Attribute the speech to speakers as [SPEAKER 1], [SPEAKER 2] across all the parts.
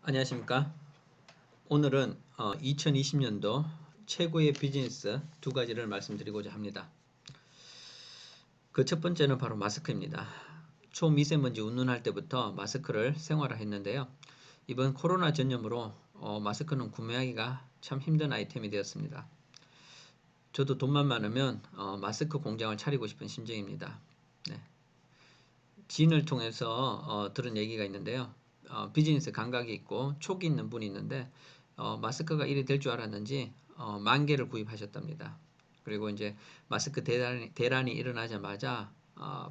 [SPEAKER 1] 안녕하십니까. 오늘은 2020년도 최고의 비즈니스 두 가지를 말씀드리고자 합니다. 그 첫 번째는 바로 마스크입니다. 초미세먼지 운운할 때부터 마스크를 생활화했는데요. 이번 코로나 전염으로 마스크는 구매하기가 참 힘든 아이템이 되었습니다. 저도 돈만 많으면 마스크 공장을 차리고 싶은 심정입니다. 네. 지인을 통해서 들은 얘기가 있는데요. 비즈니스 감각이 있고 촉이 있는 분이 있는데 마스크가 이리 될 줄 알았는지 10,000개를 구입하셨답니다. 그리고 이제 마스크 대란이 일어나자마자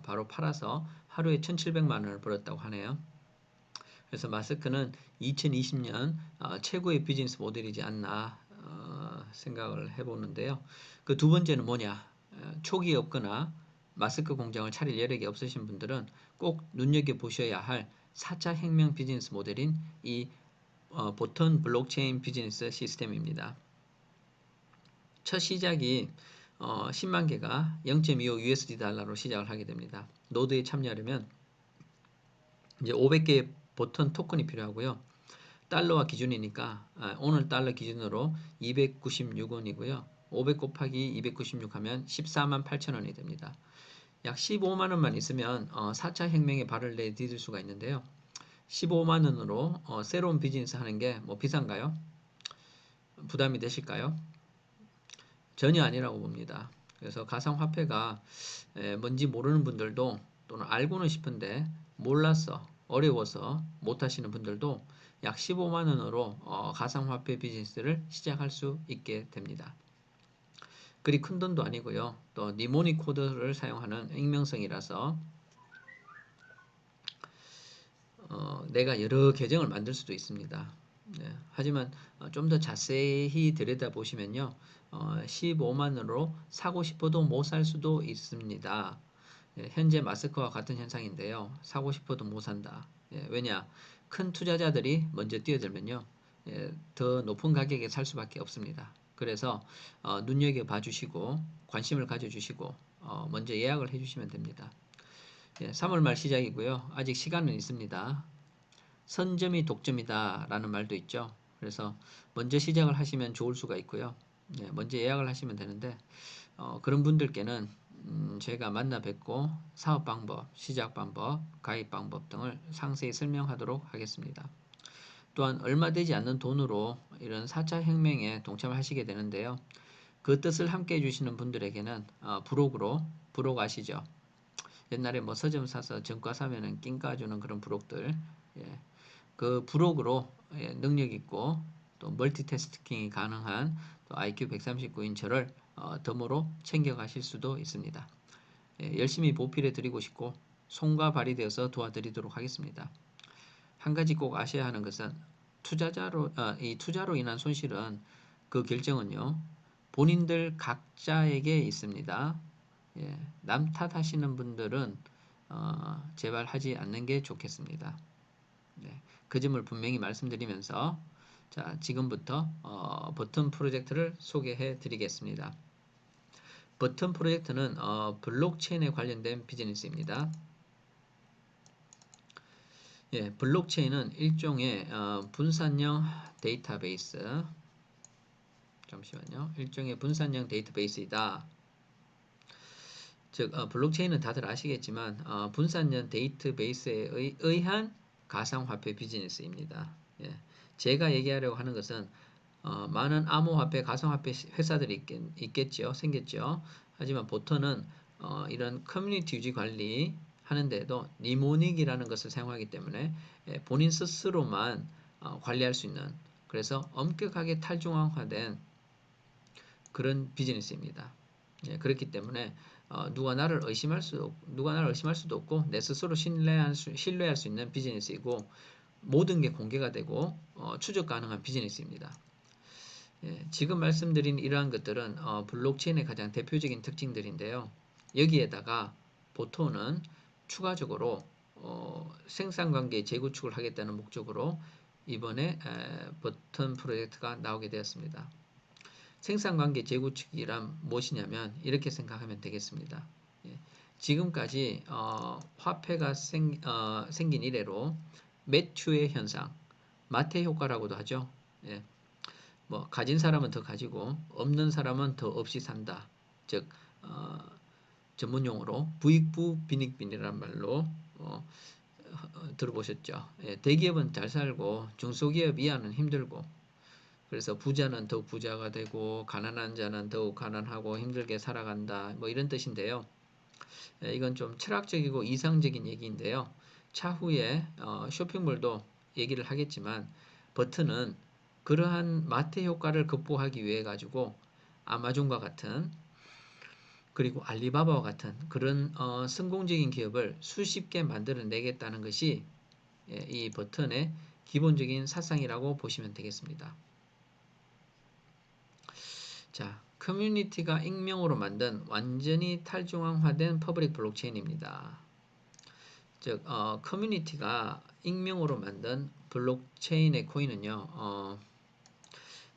[SPEAKER 1] 바로 팔아서 하루에 1,700만 원을 벌었다고 하네요. 그래서 마스크는 2020년 최고의 비즈니스 모델이지 않나 생각을 해보는데요. 그 두 번째는 뭐냐? 촉이 없거나 마스크 공장을 차릴 여력이 없으신 분들은 꼭 눈여겨보셔야 할 4차 혁명 비즈니스 모델인 이 보턴 블록체인 비즈니스 시스템입니다. 첫 시작이 10만 개가 0.25 USD 달러로 시작을 하게 됩니다. 노드에 참여하려면 이제 500개의 보턴 토큰이 필요하고요. 달러와 기준이니까 오늘 달러 기준으로 296원이고요. 500 곱하기 296 하면 14만 8천 원이 됩니다. 약 15만 원만 있으면 4차 혁명의 발을 내디딜 수가 있는데요. 15만 원으로 새로운 비즈니스 하는 게 뭐 비싼가요? 부담이 되실까요? 전혀 아니라고 봅니다. 그래서 가상화폐가 뭔지 모르는 분들도 또는 알고는 싶은데 몰라서 어려워서 못하시는 분들도 약 15만 원으로 가상화폐 비즈니스를 시작할 수 있게 됩니다. 그리 큰 돈도 아니고요. 또 니모니 코드를 사용하는 익명성이라서 내가 여러 계정을 만들 수도 있습니다. 네, 하지만 좀 더 자세히 들여다보시면요. 15만원으로 사고 싶어도 못 살 수도 있습니다. 예, 현재 마스크와 같은 현상인데요. 사고 싶어도 못 산다. 예, 왜냐? 큰 투자자들이 먼저 뛰어들면요. 예, 더 높은 가격에 살 수밖에 없습니다. 그래서 눈여겨봐 주시고 관심을 가져주시고 먼저 예약을 해주시면 됩니다. 예, 3월 말 시작이고요. 아직 시간은 있습니다. 선점이 독점이다 라는 말도 있죠. 그래서 먼저 시작을 하시면 좋을 수가 있고요. 네, 먼저 예약을 하시면 되는데 그런 분들께는 제가 만나 뵙고 사업 방법, 시작 방법, 가입 방법 등을 상세히 설명하도록 하겠습니다. 또한 얼마 되지 않는 돈으로 이런 4차 혁명에 동참하시게 되는데요. 그 뜻을 함께 해주시는 분들에게는 브록 아시죠? 옛날에 뭐 서점 사서 전과 사면은 낀 까주는 그런 브록들, 예, 그 브록으로 능력 있고 또 멀티태스킹이 가능한 또 IQ 139인 저를 덤으로 챙겨가실 수도 있습니다. 열심히 보필해 드리고 싶고 손과 발이 되어서 도와드리도록 하겠습니다. 한 가지 꼭 아셔야 하는 것은 이 투자로 인한 손실은 그 결정은요 본인들 각자에게 있습니다. 예, 남 탓하시는 분들은 제발 하지 않는 게 좋겠습니다. 네, 그 점을 분명히 말씀드리면서 자, 지금부터 버튼 프로젝트를 소개해 드리겠습니다. 버튼 프로젝트는 블록체인에 관련된 비즈니스입니다. 예, 블록체인은 일종의 분산형 데이터베이스, 잠시만요. 일종의 분산형 데이터베이스이다. 즉 블록체인은 다들 아시겠지만 분산형 데이터베이스에 의한 가상화폐 비즈니스입니다. 예, 제가 얘기하려고 하는 것은 많은 암호화폐, 가상화폐 회사들이 있겠죠. 생겼죠. 하지만 보통은 이런 커뮤니티 유지 관리 하는데도 니모닉이라는 것을 사용하기 때문에 본인 스스로만 관리할 수 있는, 그래서 엄격하게 탈중앙화된 그런 비즈니스입니다. 예, 그렇기 때문에 누가 나를 의심할 수도 없고 내 스스로 신뢰할 수 있는 비즈니스이고 모든 게 공개가 되고 추적 가능한 비즈니스입니다. 예, 지금 말씀드린 이러한 것들은 블록체인의 가장 대표적인 특징들인데요. 여기에다가 보통은 추가적으로 생산관계 재구축을 하겠다는 목적으로 이번에 버튼 프로젝트가 나오게 되었습니다. 생산관계 재구축이란 무엇이냐면 이렇게 생각하면 되겠습니다. 예, 지금까지 화폐가 생긴 이래로 매추의 현상, 마태 효과라고도 하죠. 예. 뭐 가진 사람은 더 가지고 없는 사람은 더 없이 산다. 즉 전문 용어로 부익부 빈익빈이라는 말로 들어보셨죠. 예, 대기업은 잘 살고 중소기업 이하는 힘들고, 그래서 부자는 더욱 부자가 되고 가난한 자는 더욱 가난하고 힘들게 살아간다. 뭐 이런 뜻인데요. 예, 이건 좀 철학적이고 이상적인 얘기인데요. 차후에 쇼핑몰도 얘기를 하겠지만 버튼은 그러한 마태 효과를 극복하기 위해 가지고 아마존과 같은, 그리고 알리바바와 같은 그런 성공적인 기업을 수십 개 만들어내겠다는 것이 이 버튼의 기본적인 사상이라고 보시면 되겠습니다. 자, 커뮤니티가 익명으로 만든 완전히 탈중앙화된 퍼블릭 블록체인입니다. 즉, 커뮤니티가 익명으로 만든 블록체인의 코인은요,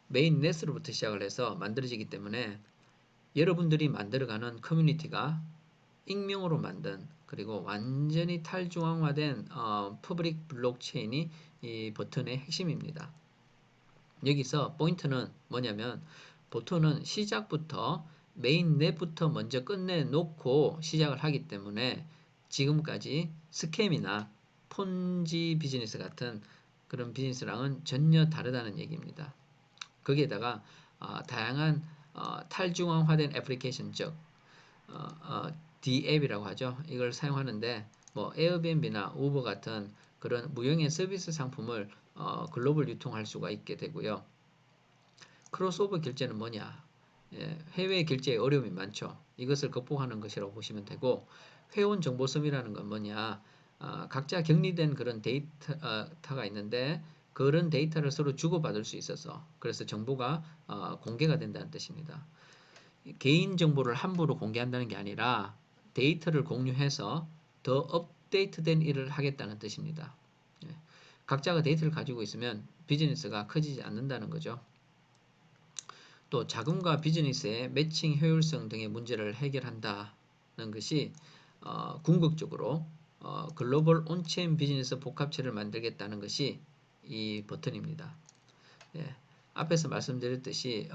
[SPEAKER 1] 메인넷으로부터 시작을 해서 만들어지기 때문에 여러분들이 만들어가는 커뮤니티가 익명으로 만든, 그리고 완전히 탈중앙화된 퍼블릭 블록체인이 이 버튼의 핵심입니다. 여기서 포인트는 뭐냐면, 보통은 시작부터 메인넷부터 먼저 끝내놓고 시작을 하기 때문에 지금까지 스캠이나 폰지 비즈니스 같은 그런 비즈니스랑은 전혀 다르다는 얘기입니다. 거기에다가 다양한 탈중앙화된 애플리케이션, 즉 D앱이라고 하죠. 이걸 사용하는데 뭐 에어비앤비나 우버 같은 그런 무형의 서비스 상품을 글로벌 유통할 수가 있게 되고요. 크로스오버 결제는 뭐냐? 예, 해외 결제에 어려움이 많죠. 이것을 극복하는 것이라고 보시면 되고, 회원 정보 섬이라는 건 뭐냐? 각자 격리된 그런 데이터가 있는데 그런 데이터를 서로 주고받을 수 있어서, 그래서 정보가 공개가 된다는 뜻입니다. 개인 정보를 함부로 공개한다는 게 아니라 데이터를 공유해서 더 업데이트된 일을 하겠다는 뜻입니다. 예, 각자가 데이터를 가지고 있으면 비즈니스가 커지지 않는다는 거죠. 또 자금과 비즈니스의 매칭 효율성 등의 문제를 해결한다는 것이 궁극적으로 글로벌 온체인 비즈니스 복합체를 만들겠다는 것이 이 버튼입니다. 예, 앞에서 말씀드렸듯이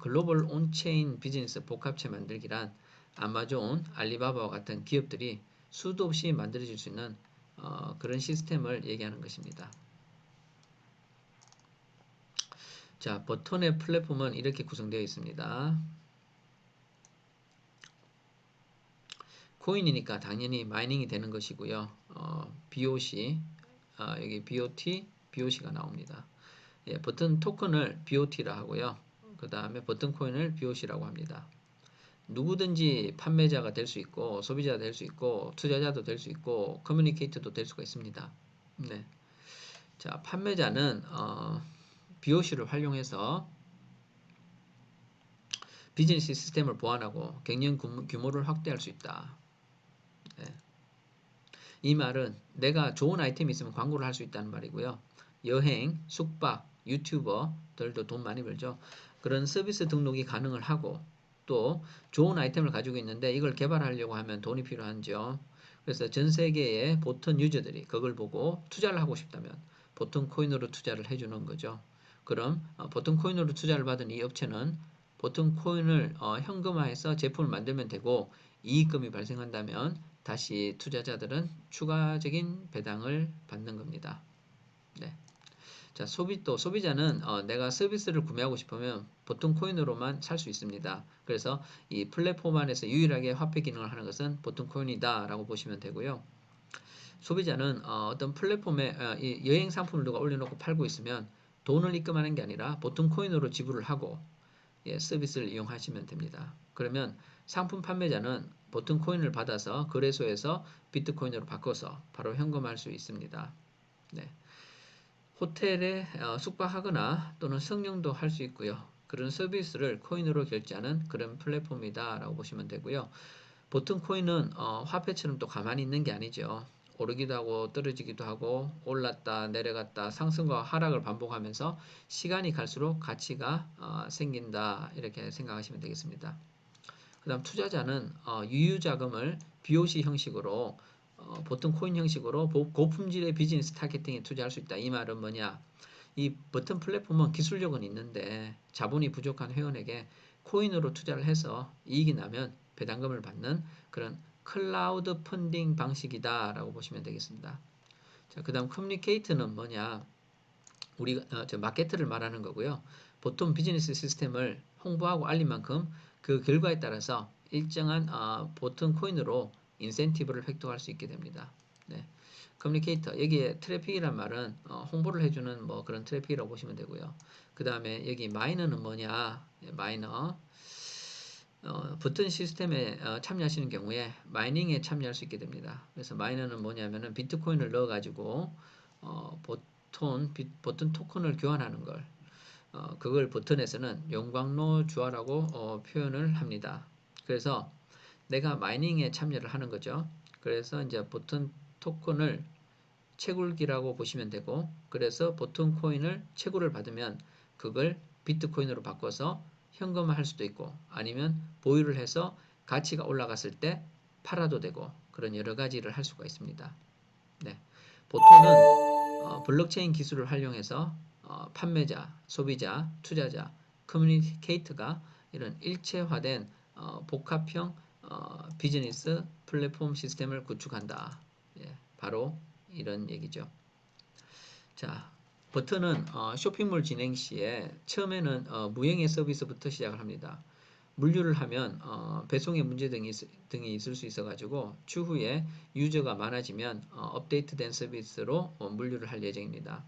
[SPEAKER 1] 글로벌 온체인 비즈니스 복합체 만들기란 아마존, 알리바바와 같은 기업들이 수도 없이 만들어질 수 있는 그런 시스템을 얘기하는 것입니다. 자, 버튼의 플랫폼은 이렇게 구성되어 있습니다. 코인이니까 당연히 마이닝이 되는 것이고요. BOC, 여기 BOT, BOC가 나옵니다. 예, 버튼 토큰을 BOT라 하고요. 그 다음에 버튼 코인을 BOC라고 합니다. 누구든지 판매자가 될 수 있고, 소비자가 될 수 있고, 투자자도 될 수 있고, 커뮤니케이터도 될 수가 있습니다. 네. 자, 판매자는 BOC를 활용해서 비즈니스 시스템을 보완하고 경영 규모를 확대할 수 있다. 네. 이 말은 내가 좋은 아이템이 있으면 광고를 할 수 있다는 말이고요. 여행, 숙박, 유튜버들도 돈 많이 벌죠. 그런 서비스 등록이 가능을 하고, 또 좋은 아이템을 가지고 있는데 이걸 개발하려고 하면 돈이 필요하죠. 그래서 전 세계의 보통 유저들이 그걸 보고 투자를 하고 싶다면 보통 코인으로 투자를 해주는 거죠. 그럼 보통 코인으로 투자를 받은 이 업체는 보통 코인을 현금화해서 제품을 만들면 되고, 이익금이 발생한다면 다시 투자자들은 추가적인 배당을 받는 겁니다. 네. 자, 소비자는 내가 서비스를 구매하고 싶으면 보통 코인으로만 살 수 있습니다. 그래서 이 플랫폼 안에서 유일하게 화폐 기능을 하는 것은 보통 코인이다 라고 보시면 되고요. 소비자는 어떤 플랫폼에 이 여행 상품을 누가 올려놓고 팔고 있으면 돈을 입금하는 게 아니라 보통 코인으로 지불을 하고 서비스를 이용하시면 됩니다. 그러면 상품 판매자는 보통 코인을 받아서 거래소에서 비트코인으로 바꿔서 바로 현금할 수 있습니다. 네. 호텔에 숙박하거나 또는 성령도 할 수 있고요. 그런 서비스를 코인으로 결제하는 그런 플랫폼이다 라고 보시면 되고요. 보통 코인은 화폐처럼 또 가만히 있는 게 아니죠. 오르기도 하고 떨어지기도 하고 올랐다 내려갔다 상승과 하락을 반복하면서 시간이 갈수록 가치가 생긴다, 이렇게 생각하시면 되겠습니다. 그 다음 투자자는 유유자금을 BOC 형식으로 보통 코인 형식으로 고품질의 비즈니스 타겟팅에 투자할 수 있다. 이 말은 뭐냐? 이 버튼 플랫폼은 기술력은 있는데 자본이 부족한 회원에게 코인으로 투자를 해서 이익이 나면 배당금을 받는 그런 클라우드 펀딩 방식이다라고 보시면 되겠습니다. 자, 그다음 커뮤니케이트는 뭐냐? 우리가 저 마케트를 말하는 거고요. 보통 비즈니스 시스템을 홍보하고 알린 만큼 그 결과에 따라서 일정한 보통 코인으로 인센티브를 획득할 수 있게 됩니다. 네. 커뮤니케이터 여기에 트래픽이란 말은 홍보를 해주는 뭐 그런 트래픽이라고 보시면 되고요. 그 다음에 여기 마이너는 뭐냐? 마이너 버튼 시스템에 참여하시는 경우에 마이닝에 참여할 수 있게 됩니다. 그래서 마이너는 뭐냐면은 비트코인을 넣어가지고 버튼 토큰을 교환하는 걸 그걸 버튼에서는 용광로 주화라고 표현을 합니다. 그래서 내가 마이닝에 참여를 하는 거죠. 그래서 이제 버튼 토큰을 채굴기라고 보시면 되고, 그래서 버튼 코인을 채굴을 받으면 그걸 비트코인으로 바꿔서 현금화할 수도 있고, 아니면 보유를 해서 가치가 올라갔을 때 팔아도 되고, 그런 여러 가지를 할 수가 있습니다. 네. 보통은 블록체인 기술을 활용해서 판매자, 소비자, 투자자, 커뮤니케이터가 이런 일체화된 복합형 비즈니스 플랫폼 시스템을 구축한다. 예, 바로 이런 얘기죠. 자, 버튼은 쇼핑몰 진행 시에 처음에는 무형의 서비스부터 시작을 합니다. 물류를 하면 배송의 문제 등이 있을 수 있어 가지고 추후에 유저가 많아지면 업데이트된 서비스로 물류를 할 예정입니다.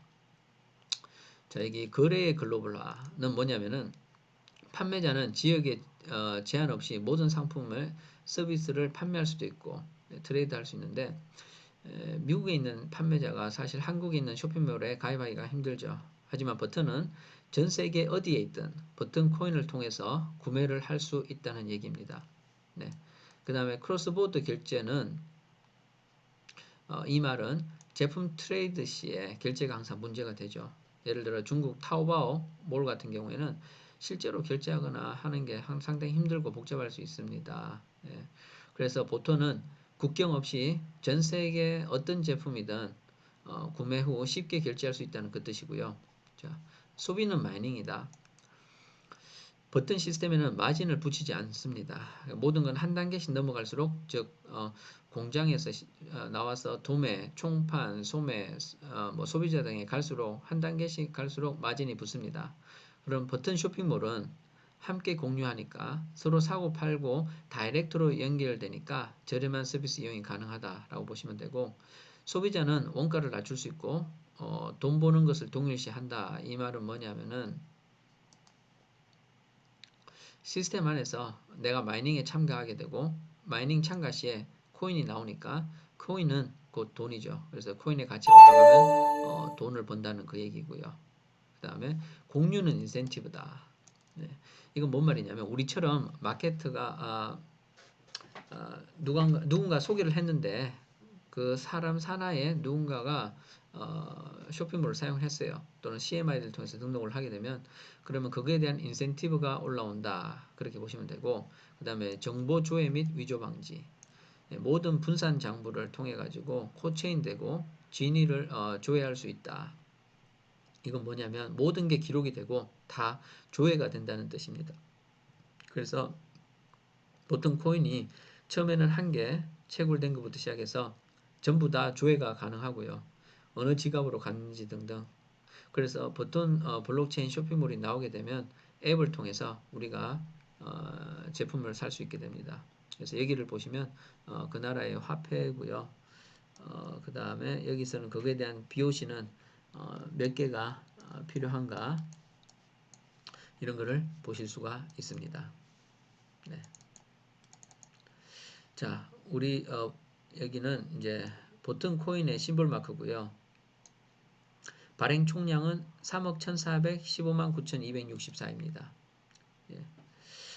[SPEAKER 1] 자, 여기 거래의 글로벌화는 뭐냐면은 판매자는 지역에 제한 없이 모든 상품을 서비스를 판매할 수도 있고 트레이드 할 수 있는데 미국에 있는 판매자가 사실 한국에 있는 쇼핑몰에 가입하기가 힘들죠. 하지만 버튼은 전 세계 어디에 있든 버튼 코인을 통해서 구매를 할 수 있다는 얘기입니다. 네. 그 다음에 크로스보드 결제는 이 말은 제품 트레이드 시에 결제가 항상 문제가 되죠. 예를 들어 중국 타오바오 몰 같은 경우에는 실제로 결제하거나 하는 게 상당히 힘들고 복잡할 수 있습니다. 예. 그래서 보통은 국경 없이 전 세계 어떤 제품이든 구매 후 쉽게 결제할 수 있다는 그 뜻이고요. 자, 소비는 마이닝이다. 버튼 시스템에는 마진을 붙이지 않습니다. 모든 건 한 단계씩 넘어갈수록 즉 공장에서 나와서 도매, 총판, 소매, 뭐 소비자 등에 갈수록 한 단계씩 갈수록 마진이 붙습니다. 그럼 버튼 쇼핑몰은 함께 공유하니까 서로 사고 팔고 다이렉트로 연결되니까 저렴한 서비스 이용이 가능하다라고 보시면 되고 소비자는 원가를 낮출 수 있고 돈 버는 것을 동일시한다. 이 말은 뭐냐면은 시스템 안에서 내가 마이닝에 참가하게 되고 마이닝 참가 시에 코인이 나오니까 코인은 곧 돈이죠. 그래서 코인의 가치가 올라가면 돈을 번다는 그 얘기고요. 그 다음에 공유는 인센티브다. 네. 이건 뭔 말이냐면 우리처럼 마케트가 누군가 소개를 했는데 그 사람 산하에 누군가가 쇼핑몰을 사용했어요. 또는 CMI를 통해서 등록을 하게 되면 그러면 그거에 대한 인센티브가 올라온다. 그렇게 보시면 되고 그 다음에 정보 조회 및 위조 방지 모든 분산 장부를 통해 가지고 코체인되고 진위를 조회할 수 있다. 이건 뭐냐면 모든 게 기록이 되고 다 조회가 된다는 뜻입니다. 그래서 보통 코인이 처음에는 한 개 채굴된 것부터 시작해서 전부 다 조회가 가능하고요. 어느 지갑으로 갔는지 등등. 그래서 보통 블록체인 쇼핑몰이 나오게 되면 앱을 통해서 우리가 제품을 살 수 있게 됩니다. 그래서 여기를 보시면 그 나라의 화폐고요. 그 다음에 여기서는 거기에 대한 BOC는 몇 개가 필요한가 이런 거를 보실 수가 있습니다. 네. 자, 우리 여기는 이제 보통 코인의 심볼 마크고요. 발행 총량은 3억 1,415만 9,264입니다. 예.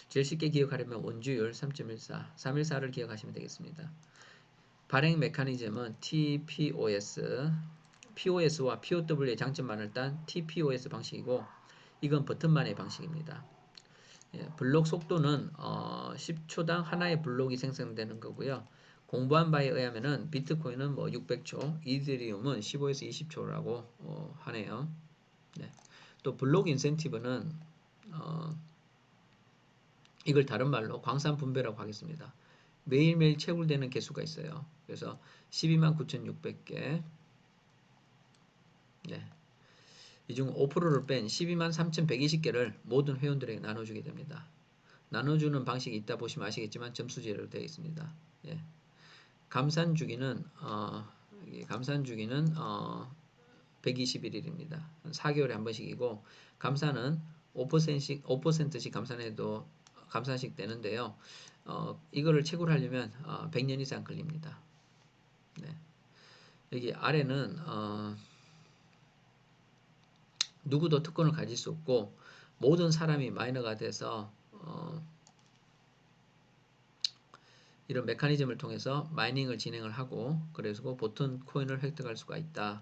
[SPEAKER 1] 제일 쉽게 기억하려면 원주율 3.14, 314를 기억하시면 되겠습니다. 발행 메커니즘은 TPOS, POS와 POW의 장점만을 딴 TPOS 방식이고 이건 버튼만의 방식입니다. 예, 블록 속도는 10초당 하나의 블록이 생성되는 거고요. 공부한 바에 의하면은 비트코인은 뭐 600초, 이더리움은 15에서 20초라고 하네요. 네. 또 블록 인센티브는 이걸 다른 말로 광산 분배라고 하겠습니다. 매일매일 채굴되는 개수가 있어요. 그래서 129,600개. 네. 이 중 5%를 뺀 123,120개를 모든 회원들에게 나눠주게 됩니다. 나눠주는 방식이 있다 보시면 아시겠지만 점수제로 되어 있습니다. 예. 감산주기는 121일입니다. 4개월에 한 번씩이고 감산은 5%씩 감산해도 감산씩 되는데요. 이거를 채굴하려면 100년 이상 걸립니다. 네. 여기 아래는 누구도 특권을 가질 수 없고 모든 사람이 마이너가 돼서 이런 메커니즘을 통해서 마이닝을 진행을 하고 그래서 보통 코인을 획득할 수가 있다.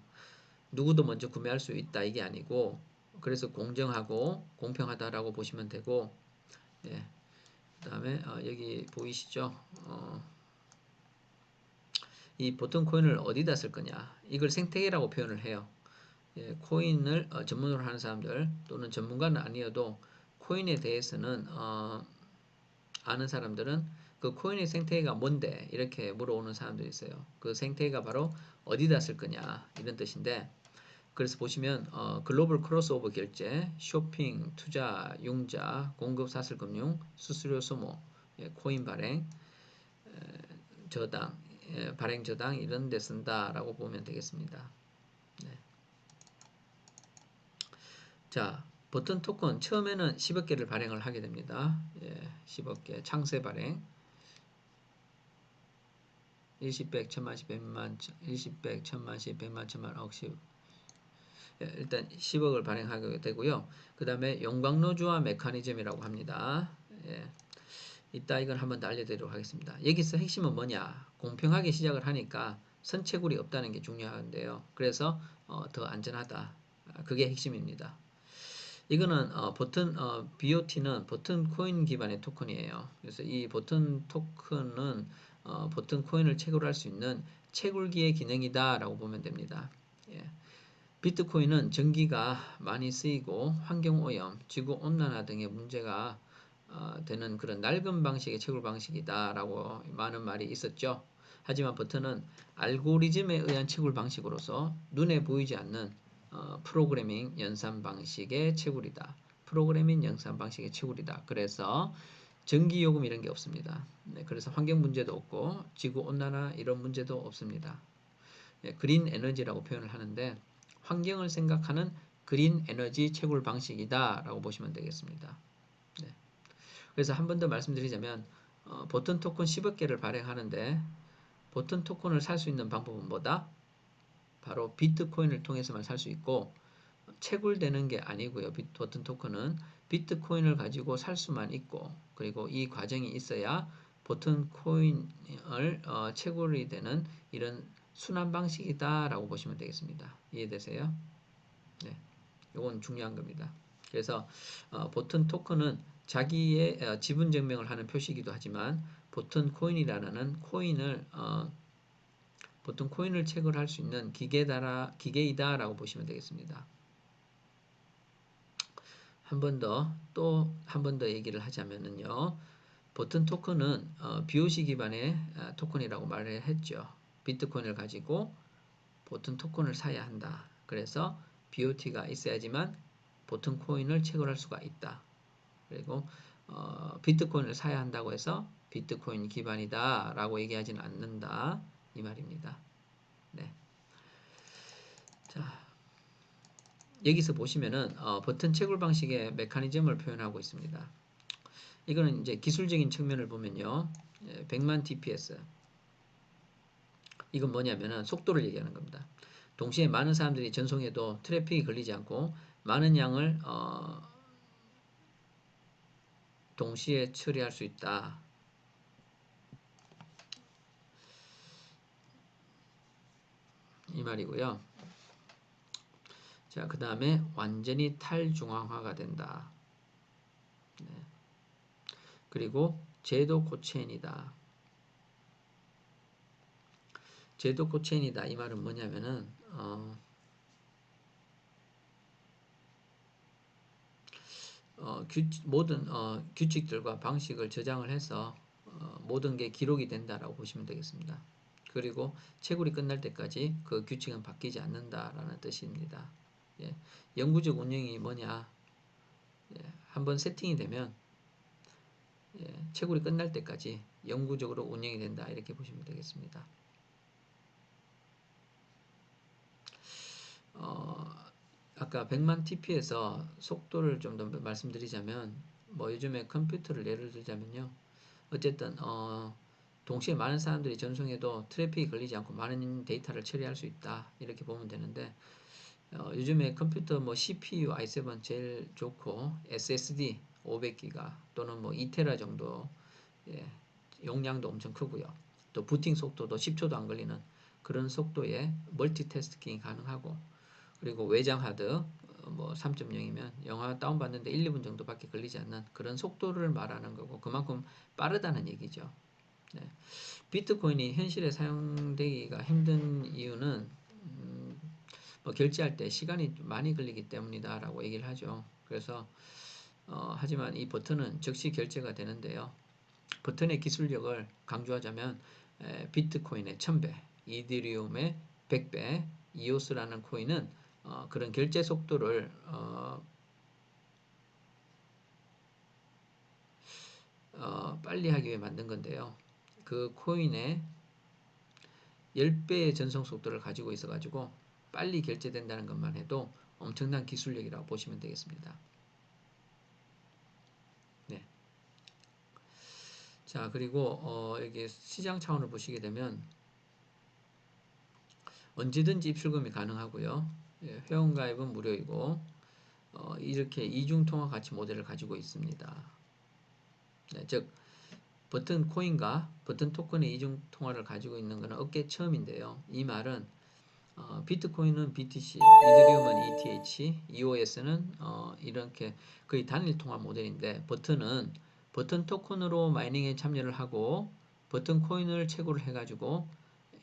[SPEAKER 1] 누구도 먼저 구매할 수 있다 이게 아니고 그래서 공정하고 공평하다라고 보시면 되고 예. 그 다음에 여기 보이시죠? 이 보통 코인을 어디다 쓸 거냐 이걸 생태계라고 표현을 해요. 예, 코인을 전문으로 하는 사람들 또는 전문가는 아니어도 코인에 대해서는 아는 사람들은 그 코인의 생태계가 뭔데 이렇게 물어오는 사람들이 있어요. 그 생태계가 바로 어디다 쓸 거냐 이런 뜻인데 그래서 보시면 글로벌 크로스오버 결제, 쇼핑, 투자, 융자, 공급 사슬금융, 수수료 소모, 예, 코인 발행, 저당, 예, 발행 저당 이런 데 쓴다라고 보면 되겠습니다. 네. 자, 버튼 토큰 처음에는 10억 개를 발행을 하게 됩니다. 예, 10억 개 창세 발행. 일십,백, 천만씩, 백만, 일십,백, 천만씩, 백만, 천만, 억씩. 일단 10억을 발행하게 되고요. 그 다음에 용광로주화 메커니즘이라고 합니다. 예. 이따 이건 한번 더 알려드리도록 하겠습니다. 여기서 핵심은 뭐냐? 공평하게 시작을 하니까 선체굴이 없다는 게 중요한데요. 그래서 더 안전하다. 그게 핵심입니다. 이거는 BOT는 버튼 코인 기반의 토큰이에요. 그래서 이 버튼 토큰은 버튼 코인을 채굴할 수 있는 채굴기의 기능이다라고 보면 됩니다. 예. 비트코인은 전기가 많이 쓰이고 환경오염, 지구온난화 등의 문제가 되는 그런 낡은 방식의 채굴 방식이다라고 많은 말이 있었죠. 하지만 버튼은 알고리즘에 의한 채굴 방식으로서 눈에 보이지 않는 프로그래밍 연산 방식의 채굴이다. 프로그래밍 연산 방식의 채굴이다. 그래서 전기요금 이런 게 없습니다. 네, 그래서 환경 문제도 없고 지구온난화 이런 문제도 없습니다. 네, 그린 에너지라고 표현을 하는데 환경을 생각하는 그린 에너지 채굴 방식이다 라고 보시면 되겠습니다. 네. 그래서 한 번 더 말씀드리자면 버튼 토큰 10억 개를 발행하는데 버튼 토큰을 살 수 있는 방법은 뭐다? 바로 비트코인을 통해서만 살 수 있고 채굴되는 게 아니고요. 버튼 토큰은 비트코인을 가지고 살 수만 있고 그리고 이 과정이 있어야 버튼 코인을 채굴이 되는 이런 순환 방식이다 라고 보시면 되겠습니다. 이해되세요? 네, 이건 중요한 겁니다. 그래서 버튼 토큰은 자기의 지분 증명을 하는 표시이기도 하지만 버튼 코인이라는 코인을 버튼 코인을 채굴할 수 있는 기계이다라고 보시면 되겠습니다. 또 한 번 더 얘기를 하자면은요. 버튼 토큰은 BOC 기반의 토큰이라고 말을 했죠. 비트코인을 가지고 버튼 토큰을 사야 한다. 그래서 BOT가 있어야지만 버튼 코인을 채굴할 수가 있다. 그리고 비트코인을 사야 한다고 해서 비트코인 기반이다 라고 얘기하지는 않는다. 이 말입니다. 네. 자, 여기서 보시면은 버튼 채굴 방식의 메커니즘을 표현하고 있습니다. 이거는 이제 기술적인 측면을 보면요. 100만 TPS. 이건 뭐냐면은 속도를 얘기하는 겁니다. 동시에 많은 사람들이 전송해도 트래픽이 걸리지 않고 많은 양을 동시에 처리할 수 있다. 이 말이고요. 자, 그 다음에 완전히 탈중앙화가 된다. 네. 그리고 제도 코체인이다. 제도 코체인이다. 이 말은 뭐냐면은 모든 규칙들과 방식을 저장을 해서 모든 게 기록이 된다라고 보시면 되겠습니다. 그리고 채굴이 끝날 때까지 그 규칙은 바뀌지 않는다라는 뜻입니다. 예, 영구적 운영이 뭐냐? 예, 한번 세팅이 되면 채굴이 끝날 때까지 영구적으로 운영이 된다 이렇게 보시면 되겠습니다. 아까 100만 TP에서 속도를 좀 더 말씀드리자면 뭐 요즘에 컴퓨터를 예를 들자면요. 어쨌든 동시에 많은 사람들이 전송해도 트래픽이 걸리지 않고 많은 데이터를 처리할 수 있다 이렇게 보면 되는데 요즘에 컴퓨터 뭐 CPU i7 제일 좋고 SSD 500기가 또는 뭐 2테라 정도 예, 용량도 엄청 크고요. 또 부팅 속도도 10초도 안 걸리는 그런 속도의 멀티태스킹이 가능하고 그리고 외장 하드 뭐 3.0이면 영화 다운받는데 1, 2분 정도밖에 걸리지 않는 그런 속도를 말하는 거고 그만큼 빠르다는 얘기죠. 네. 비트코인이 현실에 사용되기가 힘든 이유는 뭐 결제할 때 시간이 많이 걸리기 때문이다 라고 얘기를 하죠. 그래서 하지만 이 버튼은 즉시 결제가 되는데요. 버튼의 기술력을 강조하자면 비트코인의 1000배, 이더리움의 100배, 이오스라는 코인은 그런 결제 속도를 빨리 하기 위해 만든 건데요. 그 코인의 10배의 전송 속도를 가지고 있어 가지고 빨리 결제된다는 것만 해도 엄청난 기술력이라고 보시면 되겠습니다. 네. 자, 그리고 여기 시장 차원을 보시게 되면 언제든지 입출금이 가능하고요. 예, 회원가입은 무료이고 이렇게 이중통화 가치 모델을 가지고 있습니다. 네, 즉 버튼 코인과 버튼 토큰의 이중통화를 가지고 있는 것은 업계 처음인데요. 이 말은 비트코인은 BTC, 이더리움은 ETH, EOS는 이렇게 거의 단일 통화 모델인데 버튼은 버튼 토큰으로 마이닝에 참여를 하고 버튼 코인을 채굴을 해가지고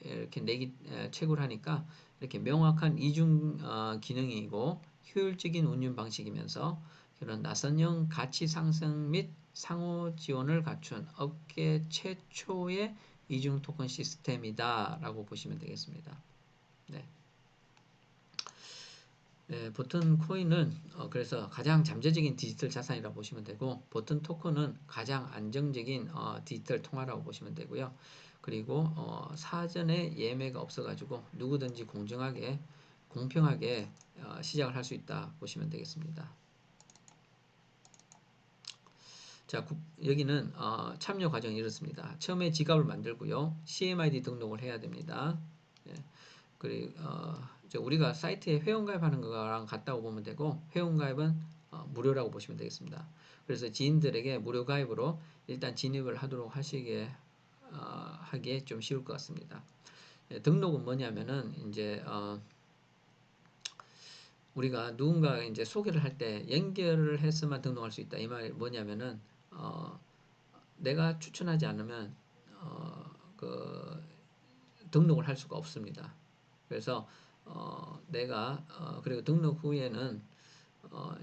[SPEAKER 1] 이렇게 채굴을 하니까 이렇게 명확한 이중 기능이고 효율적인 운용 방식이면서 그런 나선형 가치 상승 및 상호 지원을 갖춘 업계 최초의 이중 토큰 시스템이다라고 보시면 되겠습니다. 네. 네, 버튼 코인은 그래서 가장 잠재적인 디지털 자산이라고 보시면 되고 버튼 토큰은 가장 안정적인 디지털 통화라고 보시면 되고요. 그리고 사전에 예매가 없어가지고 누구든지 공정하게 공평하게 시작을 할 수 있다 보시면 되겠습니다. 자, 여기는 참여 과정이 이렇습니다. 처음에 지갑을 만들고요. CMID 등록을 해야 됩니다. 예, 그리고 우리가 사이트에 회원가입하는 거랑 같다고 보면 되고 회원가입은 무료라고 보시면 되겠습니다. 그래서 지인들에게 무료 가입으로 일단 진입을 하도록 하기에 좀 쉬울 것 같습니다. 예, 등록은 뭐냐면은 이제 우리가 누군가 이제 소개를 할 때 연결을 해서만 등록할 수 있다. 이 말이 뭐냐면은 내가 추천하지 않으면 그 등록을 할 수가 없습니다. 그래서 내가 그리고 등록 후에는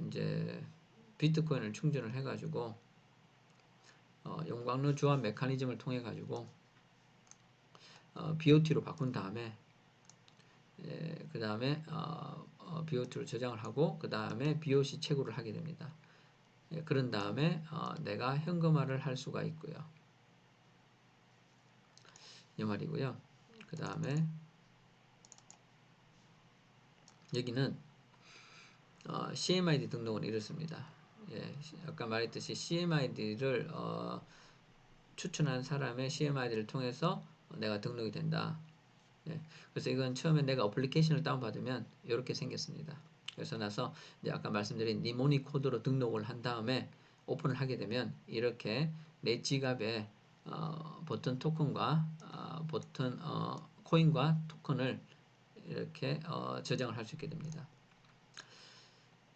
[SPEAKER 1] 이제 비트코인을 충전을 해가지고 용광로 조합 메커니즘을 통해 가지고 BOT로 바꾼 다음에 그 다음에 BOT로 저장을 하고 그 다음에 BOC 채굴을 하게 됩니다. 그런 다음에 내가 현금화를 할 수가 있고요. 이 말이고요. 그 다음에 여기는 CMID 등록은 이렇습니다. 예, 아까 말했듯이 CMID를 추천한 사람의 CMID를 통해서 내가 등록이 된다. 예, 그래서 이건 처음에 내가 어플리케이션을 다운받으면 이렇게 생겼습니다. 그래서 나서 이제 아까 말씀드린 니모니 코드로 등록을 한 다음에 오픈을 하게 되면 이렇게 내 지갑에 버튼 토큰과 버튼 코인과 토큰을 이렇게 저장을 할 수 있게 됩니다.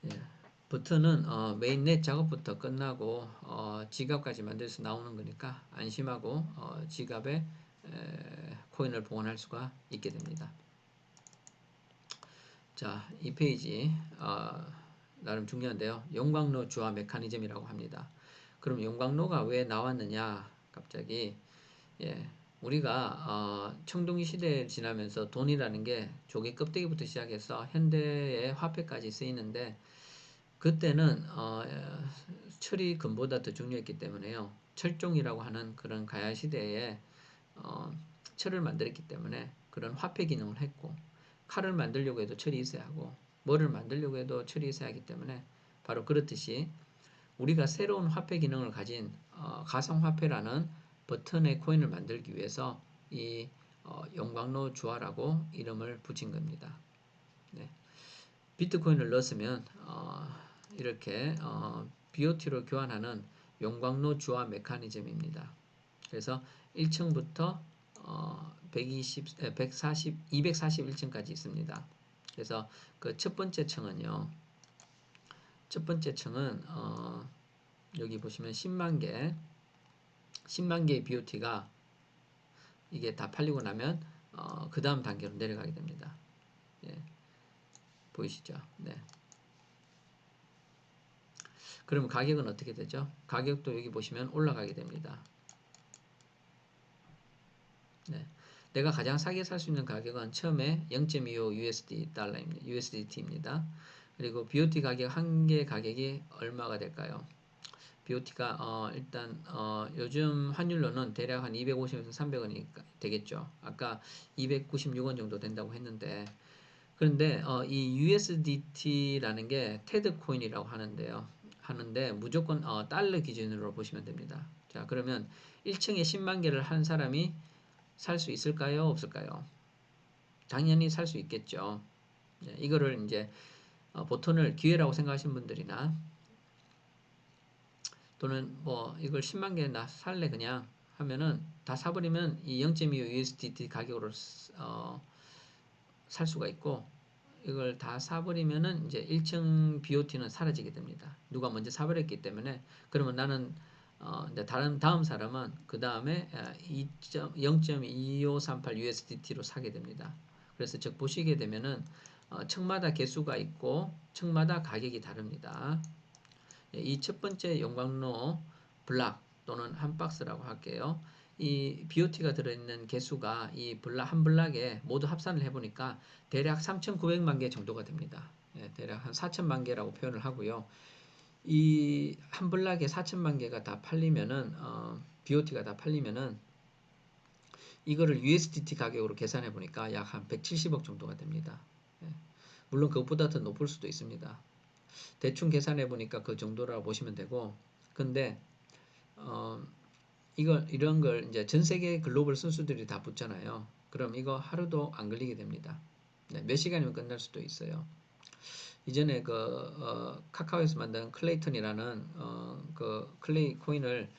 [SPEAKER 1] 예, 버튼은 메인넷 작업부터 끝나고 지갑까지 만들어서 나오는 거니까 안심하고 지갑에 코인을 보관할 수가 있게 됩니다. 자, 이 페이지 나름 중요한데요. 용광로 주화 메커니즘이라고 합니다. 그럼 용광로가 왜 나왔느냐? 갑자기 예, 우리가 청동기 시대를 지나면서 돈이라는 게 조개 껍데기부터 시작해서 현대의 화폐까지 쓰이는데 그때는 철이 금보다 더 중요했기 때문에요. 철종이라고 하는 그런 가야 시대에 어, 철을 만들었기 때문에 그런 화폐 기능을 했고 칼을 만들려고 해도 철이 있어야 하고 뭐를 만들려고 해도 철이 있어야 하기 때문에 바로 그렇듯이 우리가 새로운 화폐 기능을 가진 가상화폐라는 버튼의 코인을 만들기 위해서 이 용광로 주화라고 이름을 붙인 겁니다. 네. 비트코인을 넣었으면 이렇게 BOT로 교환하는 용광로 주화 메커니즘입니다. 그래서 1층부터 241층까지 있습니다. 그래서 그 첫 번째 층은요. 첫 번째 층은 여기 보시면 10만 개의 BOT가 이게 다 팔리고 나면 그 다음 단계로 내려가게 됩니다. 예, 보이시죠? 네. 그러면 가격은 어떻게 되죠? 가격도 여기 보시면 올라가게 됩니다. 네. 내가 가장 싸게 살 수 있는 가격은 처음에 0.25 USDT입니다. 그리고 BOT 가격 한 개 가격이 얼마가 될까요? BOT가 일단 요즘 환율로는 대략 한 250에서 300원이 되겠죠. 아까 296원 정도 된다고 했는데 그런데 이 USDT라는 게 테드 코인이라고 하는데 무조건 달러 기준으로 보시면 됩니다. 자, 그러면 1층에 10만 개를 한 사람이 살 수 있을까요? 없을까요? 당연히 살 수 있겠죠. 네, 이거를 이제 보통을 기회라고 생각하시는 분들이나 또는 뭐 이걸 10만 개나 살래 그냥 하면은 다 사버리면 이 0.25 USDT 가격으로 살 수가 있고 이걸 다 사버리면은 이제 1층 BOT는 사라지게 됩니다. 누가 먼저 사버렸기 때문에 그러면 나는 이제 다음 사람은 그 다음에 0.2538 USDT로 사게 됩니다. 그래서 즉 보시게 되면은 층마다 개수가 있고 층마다 가격이 다릅니다. 이 첫 번째 용광로 블락 또는 한 박스라고 할게요. 이 BOT가 들어있는 개수가 이 한 블락에 모두 합산을 해보니까 대략 3,900만 개 정도가 됩니다. 예, 대략 한 4천만 개라고 표현을 하고요. 이 한 블락에 4천만 개가 다 팔리면은 BOT가 다 팔리면은 이거를 USDT 가격으로 계산해 보니까 약 한 170억 정도가 됩니다. 예, 물론 그것보다 더 높을 수도 있습니다. 대충 계산해 보니까 그 정도라고 보시면 되고 근데 이런 걸 이제 전 세계 글로벌 선수들이 다 붙잖아요. 그럼 이거 하루도 안 걸리게 됩니다. 네, 몇 시간이면 끝날 수도 있어요. 이전에 카카오에서 만든 클레이턴이라는 그 클레이 코인을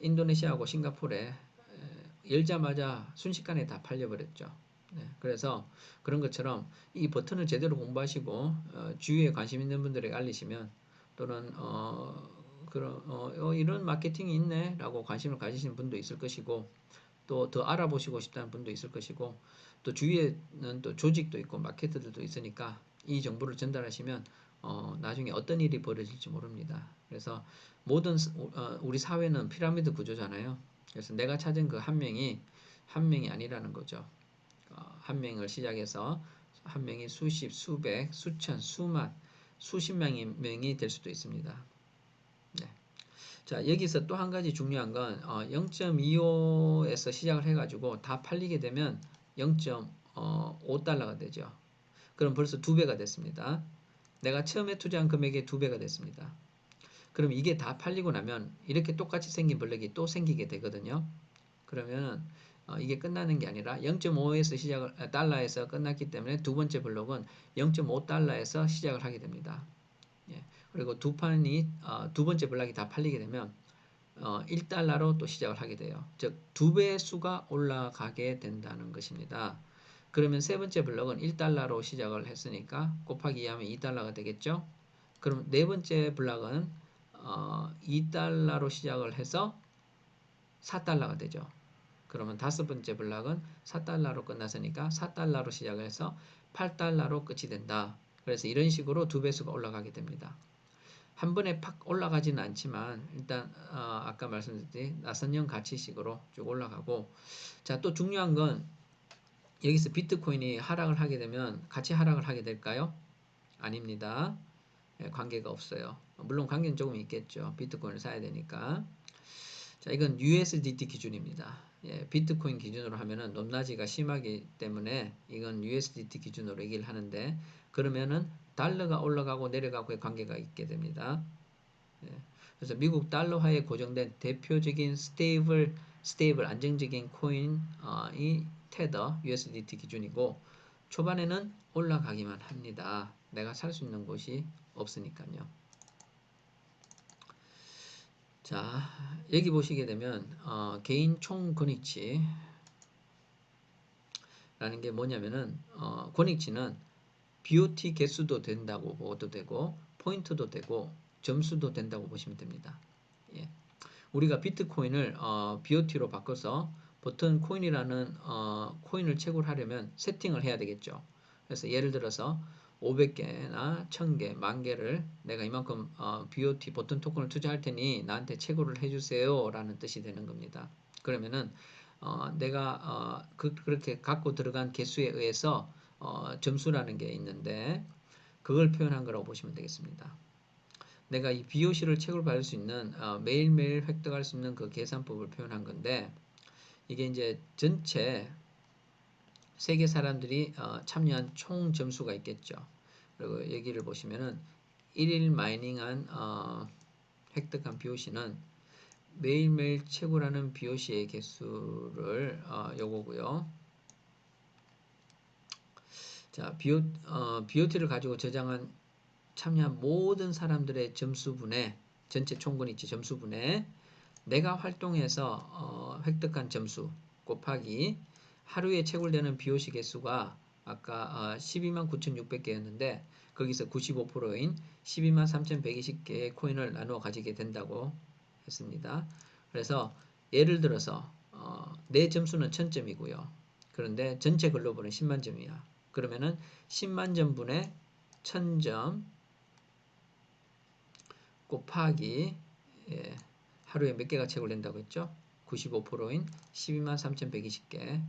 [SPEAKER 1] 인도네시아하고 싱가포르에 열자마자 순식간에 다 팔려버렸죠. 네, 그래서 그런 것처럼 이 버튼을 제대로 공부하시고 주위에 관심 있는 분들에게 알리시면 또는 이런 마케팅이 있네라고 관심을 가지시는 분도 있을 것이고 또 더 알아보시고 싶다는 분도 있을 것이고 또 주위에는 또 조직도 있고 마케터들도 있으니까 이 정보를 전달하시면 나중에 어떤 일이 벌어질지 모릅니다. 그래서 모든 우리 사회는 피라미드 구조잖아요. 그래서 내가 찾은 그 한 명이 한 명이 아니라는 거죠. 한 명을 시작해서 한 명이 수십, 수백, 수천, 수만, 수십 명이 될 수도 있습니다. 네. 자, 여기서 또 한 가지 중요한 건 0.25에서 시작을 해가지고 다 팔리게 되면 0.5달러가 되죠. 그럼 벌써 2배가 됐습니다. 내가 처음에 투자한 금액의 2배가 됐습니다. 그럼 이게 다 팔리고 나면 이렇게 똑같이 생긴 블럭이 또 생기게 되거든요. 그러면 이게 끝나는 게 아니라 0.5에서 달러에서 끝났기 때문에 두 번째 블록은 0.5달러에서 시작을 하게 됩니다. 예. 그리고 두 번째 블록이 다 팔리게 되면 1달러로 또 시작을 하게 돼요. 즉, 2배 수가 올라가게 된다는 것입니다. 그러면 세 번째 블록은 1달러로 시작을 했으니까 곱하기 2하면 2달러가 되겠죠? 그럼 네 번째 블록은 2달러로 시작을 해서 4달러가 되죠. 그러면 다섯 번째 블록은 4달러로 끝났으니까 4달러로 시작을 해서 8달러로 끝이 된다. 그래서 이런 식으로 두 배수가 올라가게 됩니다. 한 번에 팍 올라가지는 않지만 일단 아까 말씀드렸듯이 나선형 가치식으로 쭉 올라가고, 자, 또 중요한 건 여기서 비트코인이 하락을 하게 되면 같이 하락을 하게 될까요? 아닙니다. 예, 관계가 없어요. 물론 관계는 조금 있겠죠. 비트코인을 사야 되니까. 자, 이건 USDT 기준입니다. 예, 비트코인 기준으로 하면은 높낮이가 심하기 때문에 이건 USDT 기준으로 얘기를 하는데, 그러면은 달러가 올라가고 내려가고의 관계가 있게 됩니다. 예, 그래서 미국 달러화에 고정된 대표적인 스테이블 안정적인 코인이 테더 USDT 기준이고, 초반에는 올라가기만 합니다. 내가 살 수 있는 곳이 없으니까요. 자, 여기 보시게 되면 개인 총 권익치라는 게 뭐냐면은 권익치는 BOT 개수도 된다고 보도 되고 포인트도 되고 점수도 된다고 보시면 됩니다. 예. 우리가 비트코인을 BOT로 바꿔서 버튼 코인이라는 코인을 채굴하려면 세팅을 해야 되겠죠. 그래서 예를 들어서 500개나 1000개, 10,000개를 내가 이만큼 BOT 버튼 토큰을 투자할 테니 나한테 채굴을 해주세요 라는 뜻이 되는 겁니다. 그러면은 내가 그렇게 갖고 들어간 개수에 의해서 점수라는 게 있는데 그걸 표현한 거라고 보시면 되겠습니다. 내가 이 BOC를 채굴받을 수 있는 매일매일 획득할 수 있는 그 계산법을 표현한 건데, 이게 이제 전체 세계 사람들이 참여한 총 점수가 있겠죠. 그리고 여기를 보시면은 1일 마이닝한 획득한 BOC는 매일매일 채굴하는 BOC의 개수를 요거고요. 자, BOT를 가지고 저장한 참여한 모든 사람들의 점수분의 전체 총권이치 점수분의 내가 활동해서 획득한 점수 곱하기 하루에 채굴되는 BOC 개수가 아까 129,600개였는데 거기서 95%인 123,120개의 코인을 나누어 가지게 된다고 했습니다. 그래서 예를 들어서 내 점수는 1000점이고요. 그런데 전체 글로벌은 10만 점이야. 그러면은 10만 점분의 1000점 곱하기 하루에 몇 개가 채굴된다고 했죠? 95%인 123,120개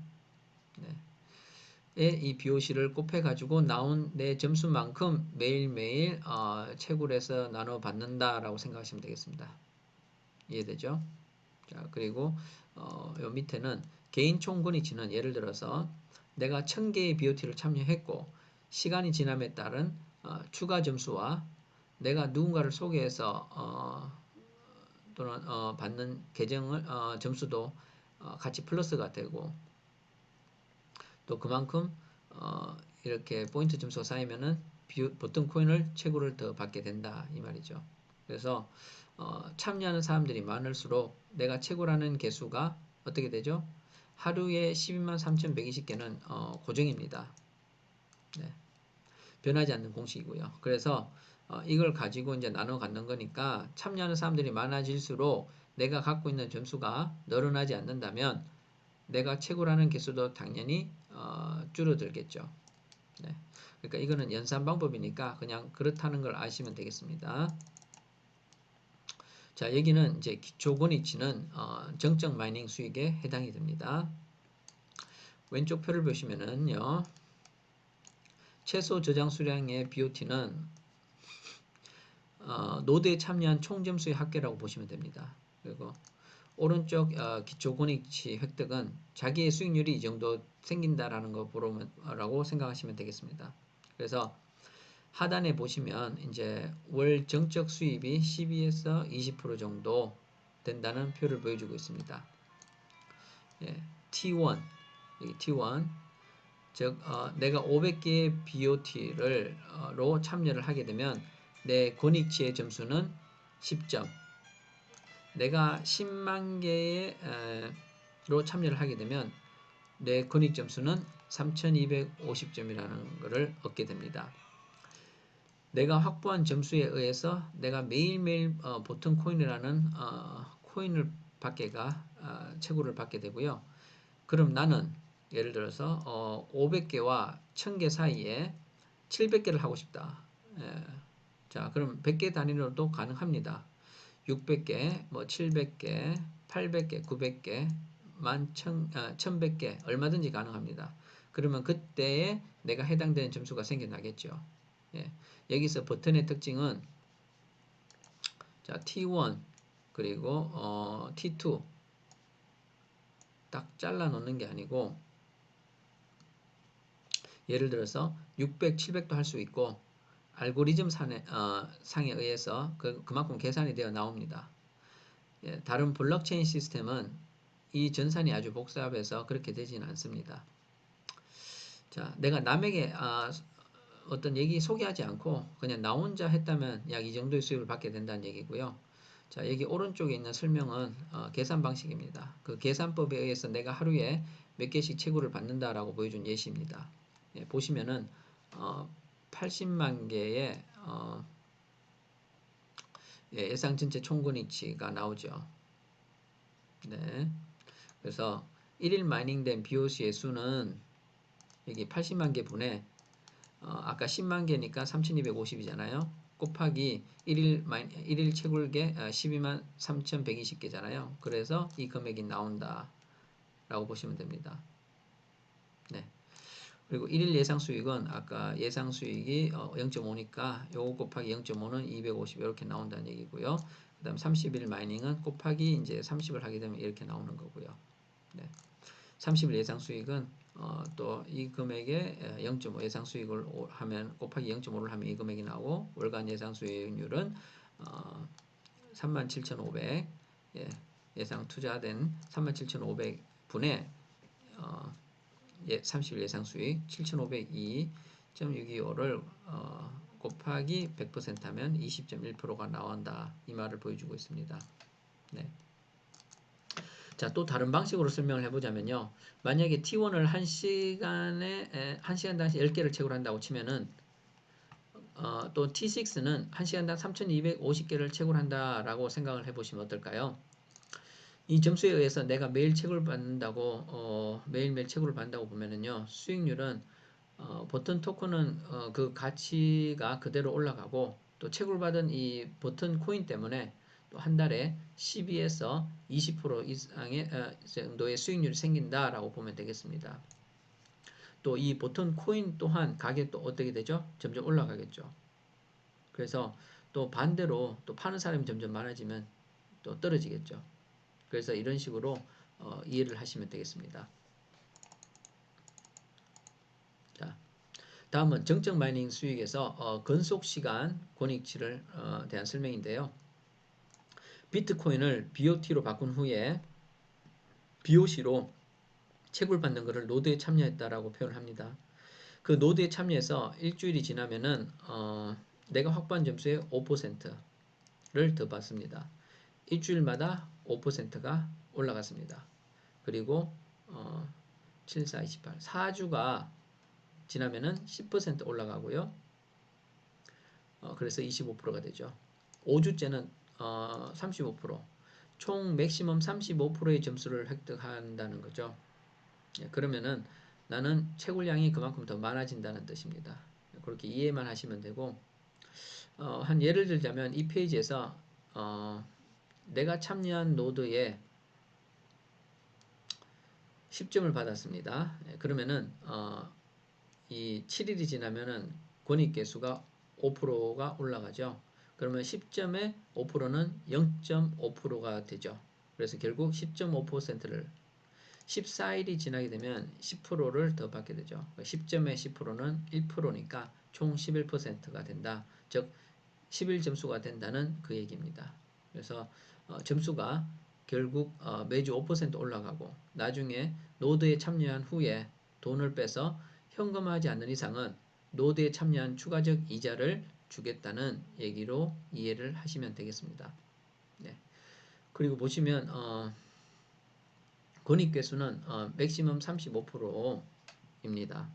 [SPEAKER 1] 이 BOC를 곱해가지고 나온 내 점수만큼 매일매일 채굴해서 나눠 받는다라고 생각하시면 되겠습니다. 이해되죠? 자, 그리고 요 밑에는 개인 총권이치는 예를 들어서 내가 1000개의 BOT를 참여했고 시간이 지남에 따른 추가 점수와 내가 누군가를 소개해서 또는 받는 계정을 점수도 같이 플러스가 되고 또 그만큼 이렇게 포인트 점수가 쌓이면은 보통 코인을 채굴을 더 받게 된다 이 말이죠. 그래서 참여하는 사람들이 많을수록 내가 채굴하는 개수가 어떻게 되죠? 하루에 123,120개는 고정입니다. 네. 변하지 않는 공식이고요. 그래서 이걸 가지고 이제 나눠 갖는 거니까 참여하는 사람들이 많아질수록 내가 갖고 있는 점수가 늘어나지 않는다면 내가 채굴하는 개수도 당연히 줄어들겠죠. 네. 그러니까 이거는 연산 방법이니까 그냥 그렇다는 걸 아시면 되겠습니다. 자, 여기는 이제 기초 권익치는 정적 마이닝 수익에 해당이 됩니다. 왼쪽 표를 보시면은요. 최소 저장 수량의 BOT는 노드에 참여한 총 점수의 합계라고 보시면 됩니다. 그리고 오른쪽 기초 권익치 획득은 자기의 수익률이 이 정도 생긴다라는 거라고 생각하시면 되겠습니다. 그래서 하단에 보시면 이제 월 정적 수입이 12에서 20% 정도 된다는 표를 보여주고 있습니다. 예, T1 여기 T1 즉 내가 500개의 BOT로 참여를 하게 되면 내 권익치의 점수는 10점 내가 10만 개로 참여를 하게 되면 내 권익 점수는 3250점이라는 것을 얻게 됩니다. 내가 확보한 점수에 의해서 내가 매일매일 보통 코인이라는 코인을 채굴을 받게 되고요. 그럼 나는 예를 들어서 500개와 1000개 사이에 700개를 하고 싶다. 예. 자, 그럼 100개 단위로도 가능합니다. 600개, 뭐 700개, 800개, 900개, 1100개 얼마든지 가능합니다. 그러면 그때에 내가 해당되는 점수가 생겨나겠죠. 예. 여기서 버튼의 특징은 자, T1 그리고 T2 딱 잘라 놓는 게 아니고 예를 들어서 600, 700도 할 수 있고 알고리즘 상에 의해서 그만큼 계산이 되어 나옵니다. 예, 다른 블록체인 시스템은 이 전산이 아주 복잡해서 그렇게 되지는 않습니다. 자, 내가 남에게 어떤 얘기 소개하지 않고 그냥 나 혼자 했다면 약 이 정도의 수익을 받게 된다는 얘기고요. 자, 여기 오른쪽에 있는 설명은 계산 방식입니다. 그 계산법에 의해서 내가 하루에 몇 개씩 채굴을 받는다라고 보여준 예시입니다. 예, 보시면은 80만 개의 예상 전체 총권익치가 나오죠. 네. 그래서 1일 마이닝된 BOC의 수는 여기 80만 개 분에 아까 10만 개니까 3250이잖아요. 곱하기 1일 채굴개 12만 3120개잖아요. 그래서 이 금액이 나온다 라고 보시면 됩니다. 네. 그리고 1일 예상 수익은 아까 예상 수익이 0.5니까 요거 곱하기 0.5는 250 이렇게 나온다는 얘기고요. 그 다음 30일 마이닝은 곱하기 이제 30을 하게 되면 이렇게 나오는 거고요. 네. 30일 예상 수익은 또 이 금액에 0.5 예상 수익을 하면 곱하기 0.5를 하면 이 금액이 나오고 월간 예상 수익률은 37,500 예상 투자된 37,500분의 30일 예상 수익 7,502.625를 곱하기 100% 하면 20.1%가 나온다. 이 말을 보여주고 있습니다. 네. 자, 또 다른 방식으로 설명을 해보자면요. 만약에 T1을 1시간 당시 10개를 채굴한다고 치면은 또 T6는 1시간당 3,250개를 채굴한다라고 생각을 해보시면 어떨까요? 이 점수에 의해서 내가 매일 채굴을 받는다고 매일매일 채굴을 받는다고 보면은요. 수익률은 버튼 토큰은 그 가치가 그대로 올라가고 또 채굴받은 이 버튼 코인 때문에 또 한 달에 12에서 20% 이상의 정도의 수익률이 생긴다라고 보면 되겠습니다. 또 이 버튼 코인 또한 가격도 어떻게 되죠? 점점 올라가겠죠. 그래서 또 반대로 또 파는 사람이 점점 많아지면 또 떨어지겠죠. 그래서 이런 식으로 이해를 하시면 되겠습니다. 자, 다음은 정적 마이닝 수익에서 근속 시간 권익치를 대한 설명인데요. 비트코인을 BOT로 바꾼 후에 BOC로 채굴받는 것을 노드에 참여했다라고 표현을 합니다. 그 노드에 참여해서 일주일이 지나면은 내가 확보한 점수의 5%를 더 받습니다. 일주일마다 5%가 올라갔습니다. 그리고 7, 4, 28 4주가 지나면은 10% 올라가고요. 그래서 25%가 되죠. 5주째는 35%, 총 맥시멈 35%의 점수를 획득한다는 거죠. 예, 그러면은 나는 채굴량이 그만큼 더 많아진다는 뜻입니다. 그렇게 이해만 하시면 되고 한 예를 들자면 이 페이지에서 내가 참여한 노드에 10점을 받았습니다. 예, 그러면은 이 7일이 지나면은 권익 개수가 5%가 올라가죠. 그러면 10점에 5%는 0.5%가 되죠. 그래서 결국 10.5%를 14일이 지나게 되면 10%를 더 받게 되죠. 10점에 10%는 1%니까 총 11%가 된다. 즉 11점수가 된다는 그 얘기입니다. 그래서 점수가 결국 매주 5% 올라가고 나중에 노드에 참여한 후에 돈을 빼서 현금화하지 않는 이상은 노드에 참여한 추가적 이자를 주겠다는 얘기로 이해를 하시면 되겠습니다. 네. 그리고 보시면 권익 개수는 맥시멈 35%입니다.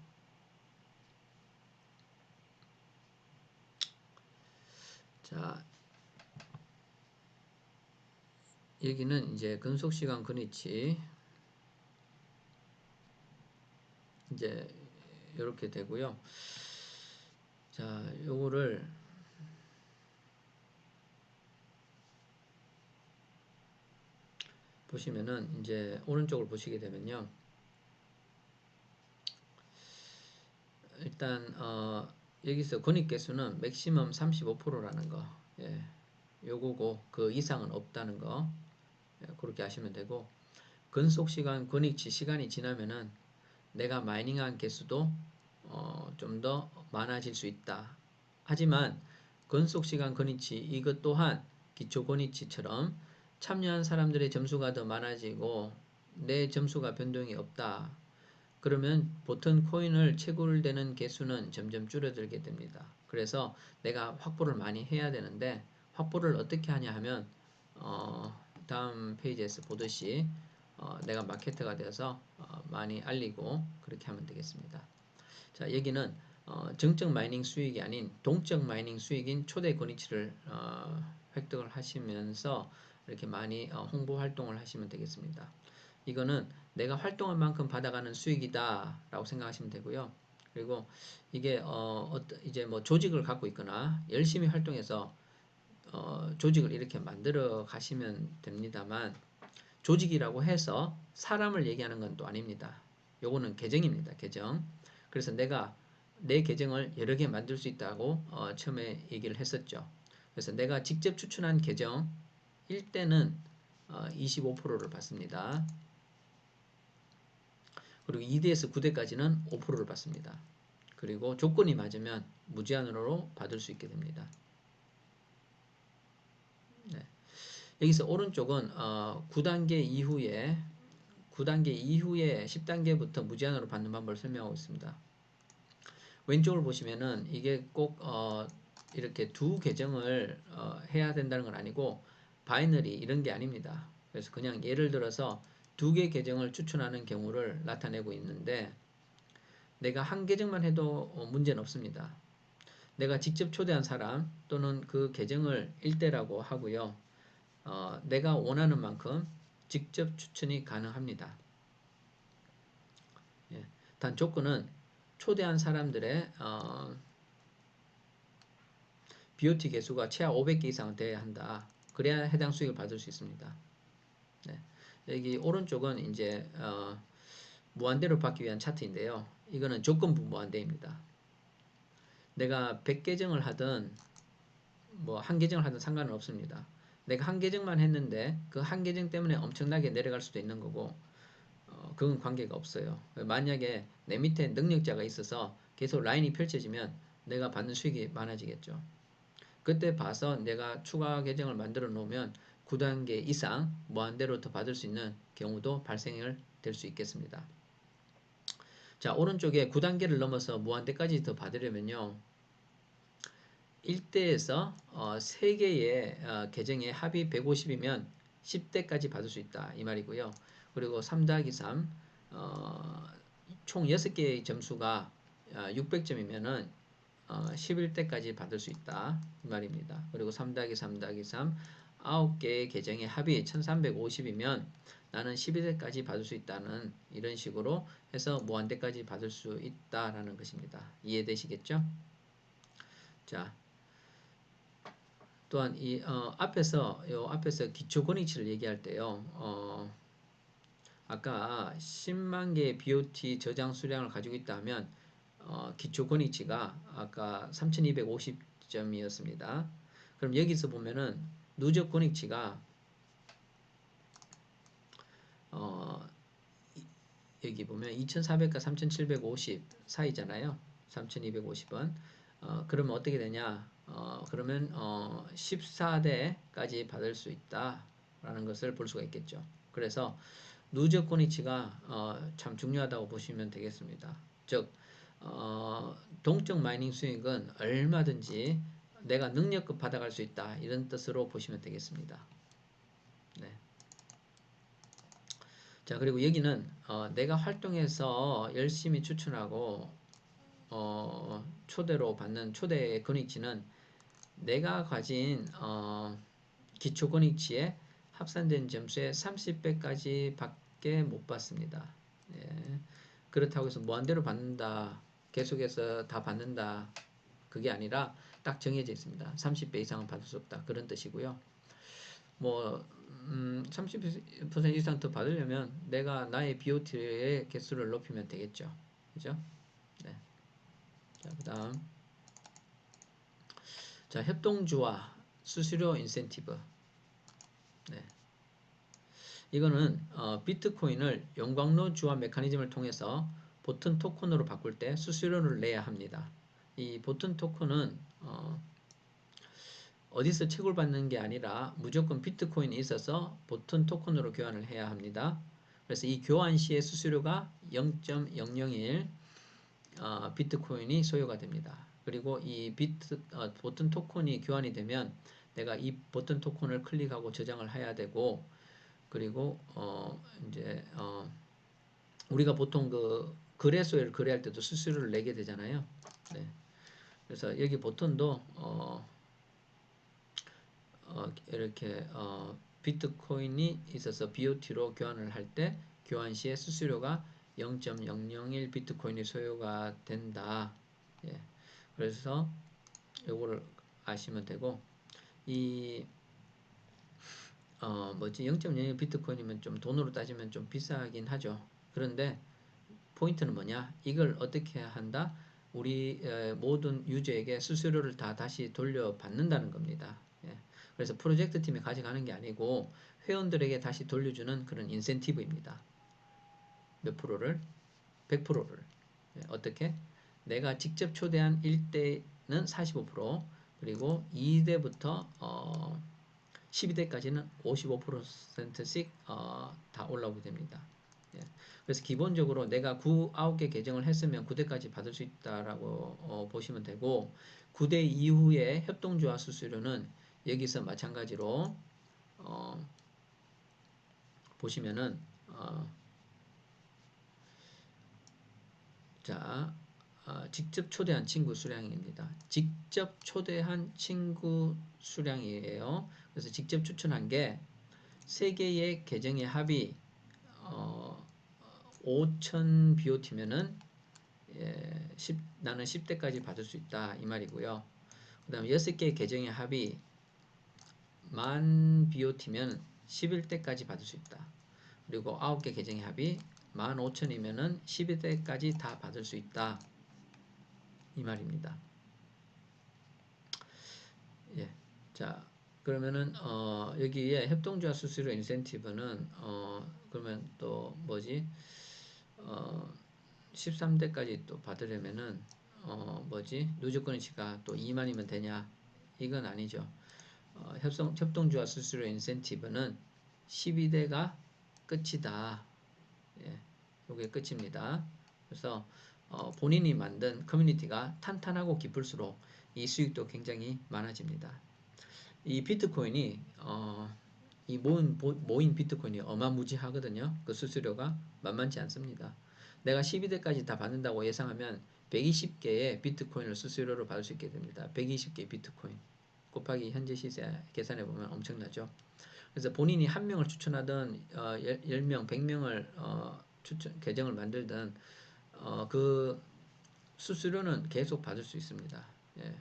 [SPEAKER 1] 자, 여기는 이제 근속시간 권익치 이제 이렇게 되고요. 자, 요거를 보시면은 이제 오른쪽을 보시게 되면요. 일단 여기서 권익 개수는 맥시멈 35%라는 거. 예. 요거고 그 이상은 없다는 거. 예, 그렇게 하시면 되고 근속 시간 권익치 시간이 지나면은 내가 마이닝한 개수도 좀 더 많아질 수 있다. 하지만 근속 시간 권익치 이것 또한 기초 권익치처럼 참여한 사람들의 점수가 더 많아지고 내 점수가 변동이 없다. 그러면 보통 코인을 채굴되는 개수는 점점 줄어들게 됩니다. 그래서 내가 확보를 많이 해야 되는데 확보를 어떻게 하냐 하면 다음 페이지에서 보듯이 내가 마케터가 되어서 많이 알리고 그렇게 하면 되겠습니다. 자, 여기는 정적 마이닝 수익이 아닌 동적 마이닝 수익인 초대 권익치를 획득을 하시면서 이렇게 많이 홍보 활동을 하시면 되겠습니다. 이거는 내가 활동한 만큼 받아가는 수익이다 라고 생각하시면 되고요. 그리고 이게 이제 뭐 조직을 갖고 있거나 열심히 활동해서 조직을 이렇게 만들어 가시면 됩니다만 조직이라고 해서 사람을 얘기하는 건 또 아닙니다. 요거는 계정입니다. 계정. 그래서 내가 내 계정을 여러 개 만들 수 있다고 처음에 얘기를 했었죠. 그래서 내가 직접 추천한 계정일 때는 25%를 받습니다. 그리고 2대에서 9대까지는 5%를 받습니다. 그리고 조건이 맞으면 무제한으로 받을 수 있게 됩니다. 네. 여기서 오른쪽은 9단계 이후에 10단계부터 무제한으로 받는 방법을 설명하고 있습니다. 왼쪽을 보시면은 이게 꼭 이렇게 두 계정을 해야 된다는 건 아니고 바이너리 이런 게 아닙니다. 그래서 그냥 예를 들어서 두 개 계정을 추천하는 경우를 나타내고 있는데 내가 한 계정만 해도 문제는 없습니다. 내가 직접 초대한 사람 또는 그 계정을 1대라고 하고요. 내가 원하는 만큼 직접 추천이 가능합니다. 예. 단 조건은 초대한 사람들의 BOT 개수가 최하 500개 이상은 돼야 한다. 그래야 해당 수익을 받을 수 있습니다. 네. 여기 오른쪽은 이제 무한대로 받기 위한 차트인데요. 이거는 조건부 무한대입니다. 내가 100계정을 하든 뭐 한 계정을 하든 상관은 없습니다. 내가 한 계정만 했는데 그 한 계정 때문에 엄청나게 내려갈 수도 있는 거고 그건 관계가 없어요. 만약에 내 밑에 능력자가 있어서 계속 라인이 펼쳐지면 내가 받는 수익이 많아지겠죠. 그때 봐서 내가 추가 계정을 만들어 놓으면 9단계 이상 무한대로 더 받을 수 있는 경우도 발생을 될 수 있겠습니다. 자, 오른쪽에 9단계를 넘어서 무한대까지 더 받으려면요. 1대에서 3개의 계정의 합이 150이면 10대까지 받을 수 있다. 이 말이고요. 그리고 3-3 총 6개의 점수가 600점이면은 11대까지 받을 수 있다. 이 말입니다. 그리고 3-3-3 9개의 계정의 합이 1350이면 나는 12대까지 받을 수 있다는 이런 식으로 해서 무한대까지 받을 수 있다라는 것입니다. 이해되시겠죠? 자, 또한 이 앞에서 기초 권익치를 얘기할 때요. 아까 10만 개의 BOT 저장 수량을 가지고 있다면 기초 권익치가 아까 3250점이었습니다. 그럼 여기서 보면은 누적 권익치가 여기 보면 2400과 3750 사이잖아요. 3250원. 그러면 어떻게 되냐? 그러면 14대까지 받을 수 있다라는 것을 볼 수가 있겠죠. 그래서 누적 권익치가 참 중요하다고 보시면 되겠습니다. 즉 동적 마이닝 수익은 얼마든지 내가 능력급 받아갈 수 있다 이런 뜻으로 보시면 되겠습니다. 네. 자, 그리고 여기는 내가 활동해서 열심히 추천하고 초대로 받는 초대 권익치는 내가 가진 기초 권익치에 합산된 점수의 30배까지 밖에 못 받습니다. 예. 그렇다고 해서 무한대로 받는다, 계속해서 다 받는다, 그게 아니라 딱 정해져 있습니다. 30배 이상은 받을 수 없다. 그런 뜻이고요. 뭐 30% 이상 더 받으려면 내가 나의 BOT의 개수를 높이면 되겠죠. 그죠? 네. 자, 그다음 자, 협동주와 수수료 인센티브. 네. 이거는 비트코인을 용광로 주화 메커니즘을 통해서 보튼 토큰으로 바꿀 때 수수료를 내야 합니다. 이 보튼 토큰은 어디서 채굴받는 게 아니라 무조건 비트코인이 있어서 보튼 토큰으로 교환을 해야 합니다. 그래서 이 교환 시의 수수료가 0.001 비트코인이 소요가 됩니다. 그리고 이 보튼 토큰이 교환이 되면 내가 이 보튼 토큰을 클릭하고 저장을 해야 되고, 그리고 이제 우리가 보통 그 거래소에 거래할 때도 수수료를 내게 되잖아요. 네. 그래서 여기 보튼도 이렇게 비트코인이 있어서 BOT로 교환을 할 때 교환 시에 수수료가 0.001 비트코인이 소요가 된다. 예. 그래서 요거를 아시면 되고, 이 0.01 비트코인이면 좀 돈으로 따지면 좀 비싸긴 하죠. 그런데 포인트는 뭐냐? 이걸 어떻게 한다? 우리 모든 유저에게 수수료를 다 다시 돌려받는다는 겁니다. 예. 그래서 프로젝트 팀이 가져가는 게 아니고 회원들에게 다시 돌려주는 그런 인센티브입니다. 몇 프로를? 100%를. 예. 어떻게? 내가 직접 초대한 1대는 45%, 그리고 2대부터 12대까지는 55%씩 다 올라오게 됩니다. 예. 그래서 기본적으로 내가 9개 계정을 했으면 9대까지 받을 수 있다라고 보시면 되고, 9대 이후에 협동조합 수수료는 여기서 마찬가지로 보시면은 자, 직접 초대한 친구 수량입니다. 직접 초대한 친구 수량이에요. 그래서 직접 추천한 게 3개의 계정의 합이 5,000 BOT면은 나는 10대까지 받을 수 있다 이 말이고요. 그 다음에 6개의 계정의 합이 10,000 BOT면 11대까지 받을 수 있다. 그리고 9개 계정의 합이 15,000이면은 12대까지 다 받을 수 있다 이 말입니다. 예. 자, 그러면은 여기에 협동조합 수수료 인센티브는 그러면 또 뭐지? 13대까지 또 받으려면은 누적권치가 또 2만이면 되냐? 이건 아니죠. 협동조합 수수료 인센티브는 12대가 끝이다. 예, 요게 끝입니다. 그래서 본인이 만든 커뮤니티가 탄탄하고 깊을수록 이 수익도 굉장히 많아집니다. 이 비트코인이 이 모인 비트코인이 어마무지하거든요. 그 수수료가 만만치 않습니다. 내가 12대까지 다 받는다고 예상하면 120개의 비트코인을 수수료로 받을 수 있게 됩니다. 120개 비트코인 곱하기 현재 시세 계산해 보면 엄청나죠. 그래서 본인이 한 명을 추천하든 10명, 100명을 계정을 만들든 그 수수료는 계속 받을 수 있습니다. 예.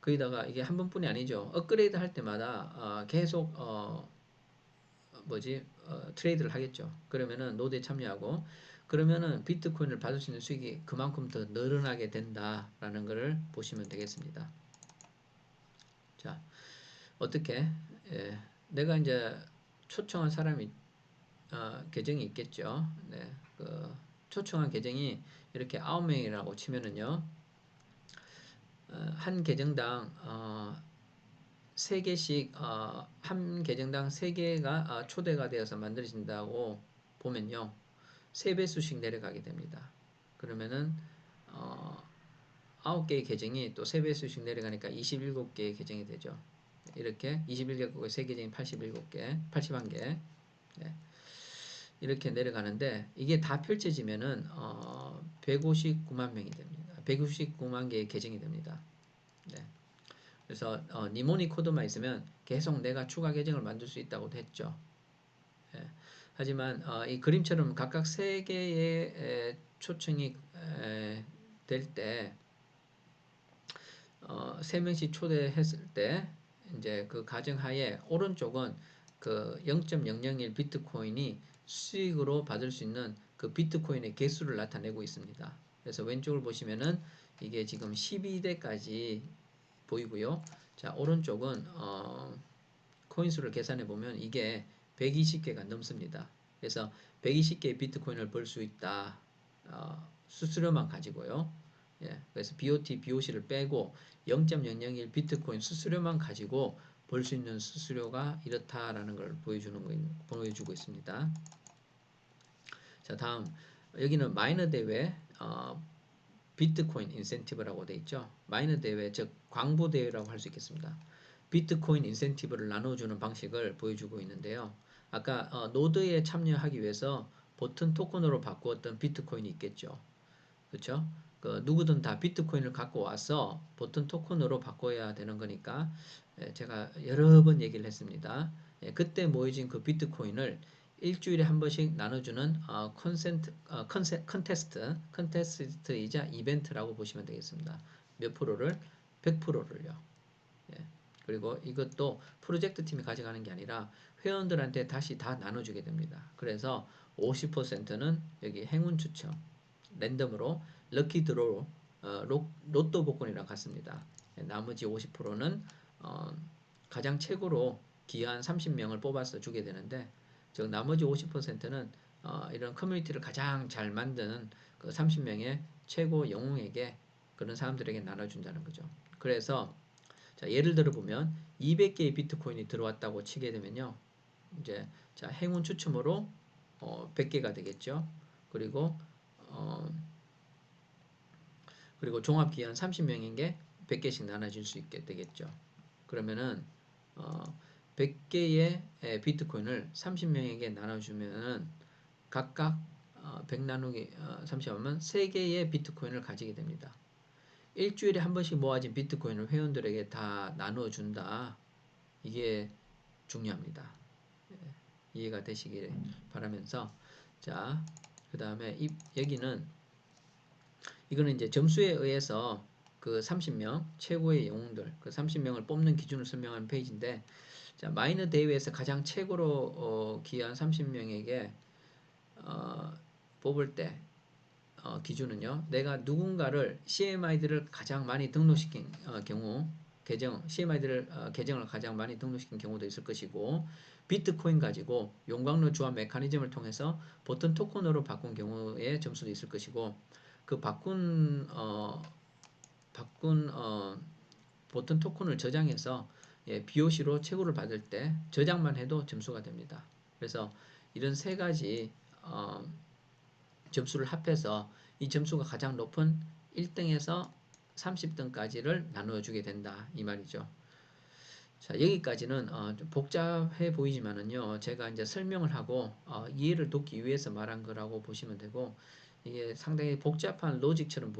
[SPEAKER 1] 거기다가 이게 한 번뿐이 아니죠. 업그레이드 할 때마다 계속 트레이드를 하겠죠. 그러면은 노드에 참여하고, 그러면은 비트코인을 받을 수 있는 수익이 그만큼 더 늘어나게 된다라는 것을 보시면 되겠습니다. 자, 어떻게? 예, 내가 이제 초청한 사람이 계정이 있겠죠. 네, 그 초청한 계정이 이렇게 9명이라고 치면은요, 한 계정당 3개씩 한 계정당 3개가 초대가 되어서 만들어진다고 보면요, 3배수씩 내려가게 됩니다. 그러면은 9개의 계정이 또 3배수씩 내려가니까 27개의 계정이 되죠. 이렇게 21개국의 3계정이 87개, 81개. 네. 이렇게 내려가는데, 이게 다 펼쳐지면은 159만 명이 됩니다. 159만 개의 계정이 됩니다. 네. 그래서 니모니 코드만 있으면 계속 내가 추가 계정을 만들 수 있다고 했죠. 예. 하지만 이 그림처럼 각각 3개의 초청이 될 때 3명씩 초대했을 때 이제 그 가정하에 오른쪽은 그 0.001 비트코인이 수익으로 받을 수 있는 그 비트코인의 개수를 나타내고 있습니다. 그래서 왼쪽을 보시면은 이게 지금 12대까지 보이고요. 자, 오른쪽은 코인수를 계산해 보면 이게 120개가 넘습니다. 그래서 120개의 비트코인을 벌 수 있다. 수수료만 가지고요. 예, 그래서 BOT, BOC를 빼고 0.001 비트코인 수수료만 가지고 벌 수 있는 수수료가 이렇다라는 걸 보여주고 있습니다. 자, 다음 여기는 마이너 대회 비트코인 인센티브라고 되어 있죠. 마이너 대회, 즉 광부 대회라고 할 수 있겠습니다. 비트코인 인센티브를 나눠주는 방식을 보여주고 있는데요. 아까 노드에 참여하기 위해서 버튼 토큰으로 바꾸었던 비트코인이 있겠죠. 그렇죠? 그 누구든 다 비트코인을 갖고 와서 버튼 토큰으로 바꿔야 되는 거니까 제가 여러 번 얘기를 했습니다. 그때 모여진 그 비트코인을 일주일에 한 번씩 나눠주는 컨테스트이자 이벤트라고 보시면 되겠습니다. 몇 프로를? 100%를요. 그리고 이것도 프로젝트 팀이 가져가는 게 아니라 회원들한테 다시 다 나눠주게 됩니다. 그래서 50%는 여기 행운 추첨, 랜덤으로 럭키 드로우, 로또 복권이랑 같습니다. 나머지 50%는 가장 최고로 기여한 30명을 뽑아서 주게 되는데, 즉 나머지 50%는 이런 커뮤니티를 가장 잘 만드는 그 30명의 최고 영웅에게, 그런 사람들에게 나눠준다는 거죠. 그래서 자, 예를 들어 보면 200개의 비트코인이 들어왔다고 치게 되면요. 이제 자, 행운 추첨으로 100개가 되겠죠. 그리고 그리고 종합 기한 30명에게 100개씩 나눠줄 수 있게 되겠죠. 그러면은 100개의 비트코인을 30명에게 나눠주면은 각각 100 나누기 30하면 3개의 비트코인을 가지게 됩니다. 일주일에 한 번씩 모아진 비트코인을 회원들에게 다 나눠준다. 이게 중요합니다. 이해가 되시길 바라면서, 자, 그 다음에 이거는 이제 점수에 의해서 그 30명 최고의 영웅들, 그 30명을 뽑는 기준을 설명하는 페이지인데, 자, 마이너 대회에서 가장 최고로 기여한 30명에게 뽑을 때 기준은요, 내가 누군가를 CMI들을 가장 많이 등록시킨 경우, CMI들을 계정을 가장 많이 등록시킨 경우도 있을 것이고, 비트코인 가지고 용광로 주화 메커니즘을 통해서 버튼 토큰으로 바꾼 경우의 점수도 있을 것이고, 그 바꾼 버튼 토큰을 저장해서 BOC로 채굴을 받을 때 저장만 해도 점수가 됩니다. 그래서 이런 세 가지 점수를 합해서 이 점수가 가장 높은 1등에서 30등까지를 나누어주게 된다, 이 말이죠. 자, 여기까지는 좀 복잡해 보이지만은요, 제가 이제 설명을 하고 이해를 돕기 위해서 말한 거라고 보시면 되고, 이게 상당히 복잡한 로직처럼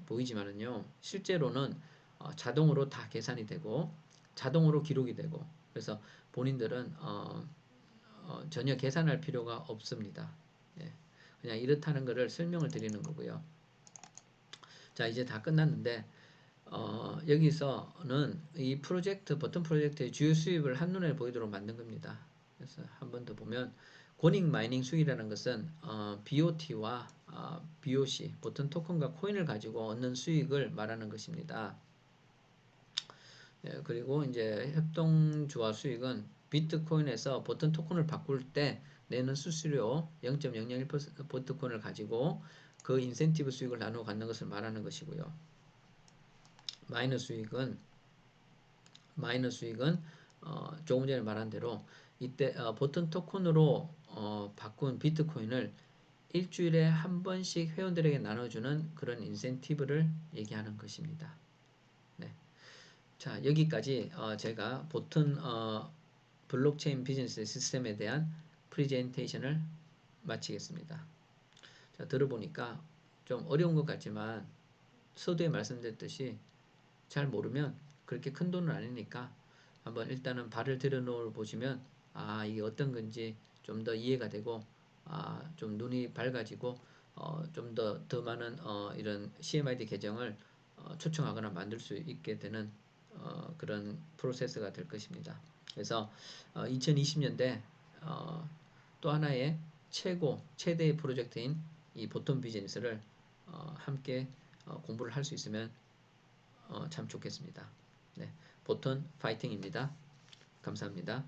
[SPEAKER 1] 보이지만은요, 실제로는 자동으로 다 계산이 되고 자동으로 기록이 되고, 그래서 본인들은 전혀 계산할 필요가 없습니다. 예, 그냥 이렇다는 것을 설명을 드리는 거고요. 자, 이제 다 끝났는데 여기서는 이 프로젝트, 버튼 프로젝트의 주요 수입을 한눈에 보이도록 만든 겁니다. 그래서 한 번 더 보면 고닝 마이닝 수익이라는 것은 BOT와 BOC, 버튼 토큰과 코인을 가지고 얻는 수익을 말하는 것입니다. 예, 그리고 이제 협동조합 수익은 비트코인에서 버튼 토큰을 바꿀 때 내는 수수료 0.001 비트코인을 가지고 그 인센티브 수익을 나누어 갖는 것을 말하는 것이고요. 마이너 수익은 조금 전에 말한 대로 이때 버튼 토큰으로 바꾼 비트코인을 일주일에 한 번씩 회원들에게 나눠주는 그런 인센티브를 얘기하는 것입니다. 네. 자, 여기까지 제가 버튼 블록체인 비즈니스 시스템에 대한 프레젠테이션을 마치겠습니다. 자, 들어보니까 좀 어려운 것 같지만 서두에 말씀드렸듯이 잘 모르면 그렇게 큰 돈은 아니니까 한번 일단은 발을 들여 보시면 이게 어떤 건지 좀 더 이해가 되고 좀 눈이 밝아지고 좀 더 많은 이런 CMID 계정을 초청하거나 만들 수 있게 되는 그런 프로세스가 될 것입니다. 그래서 2020년대 또 하나의 최대의 프로젝트인 이 보통 비즈니스를 함께 공부를 할 수 있으면 참 좋겠습니다. 네, 보통 파이팅입니다. 감사합니다.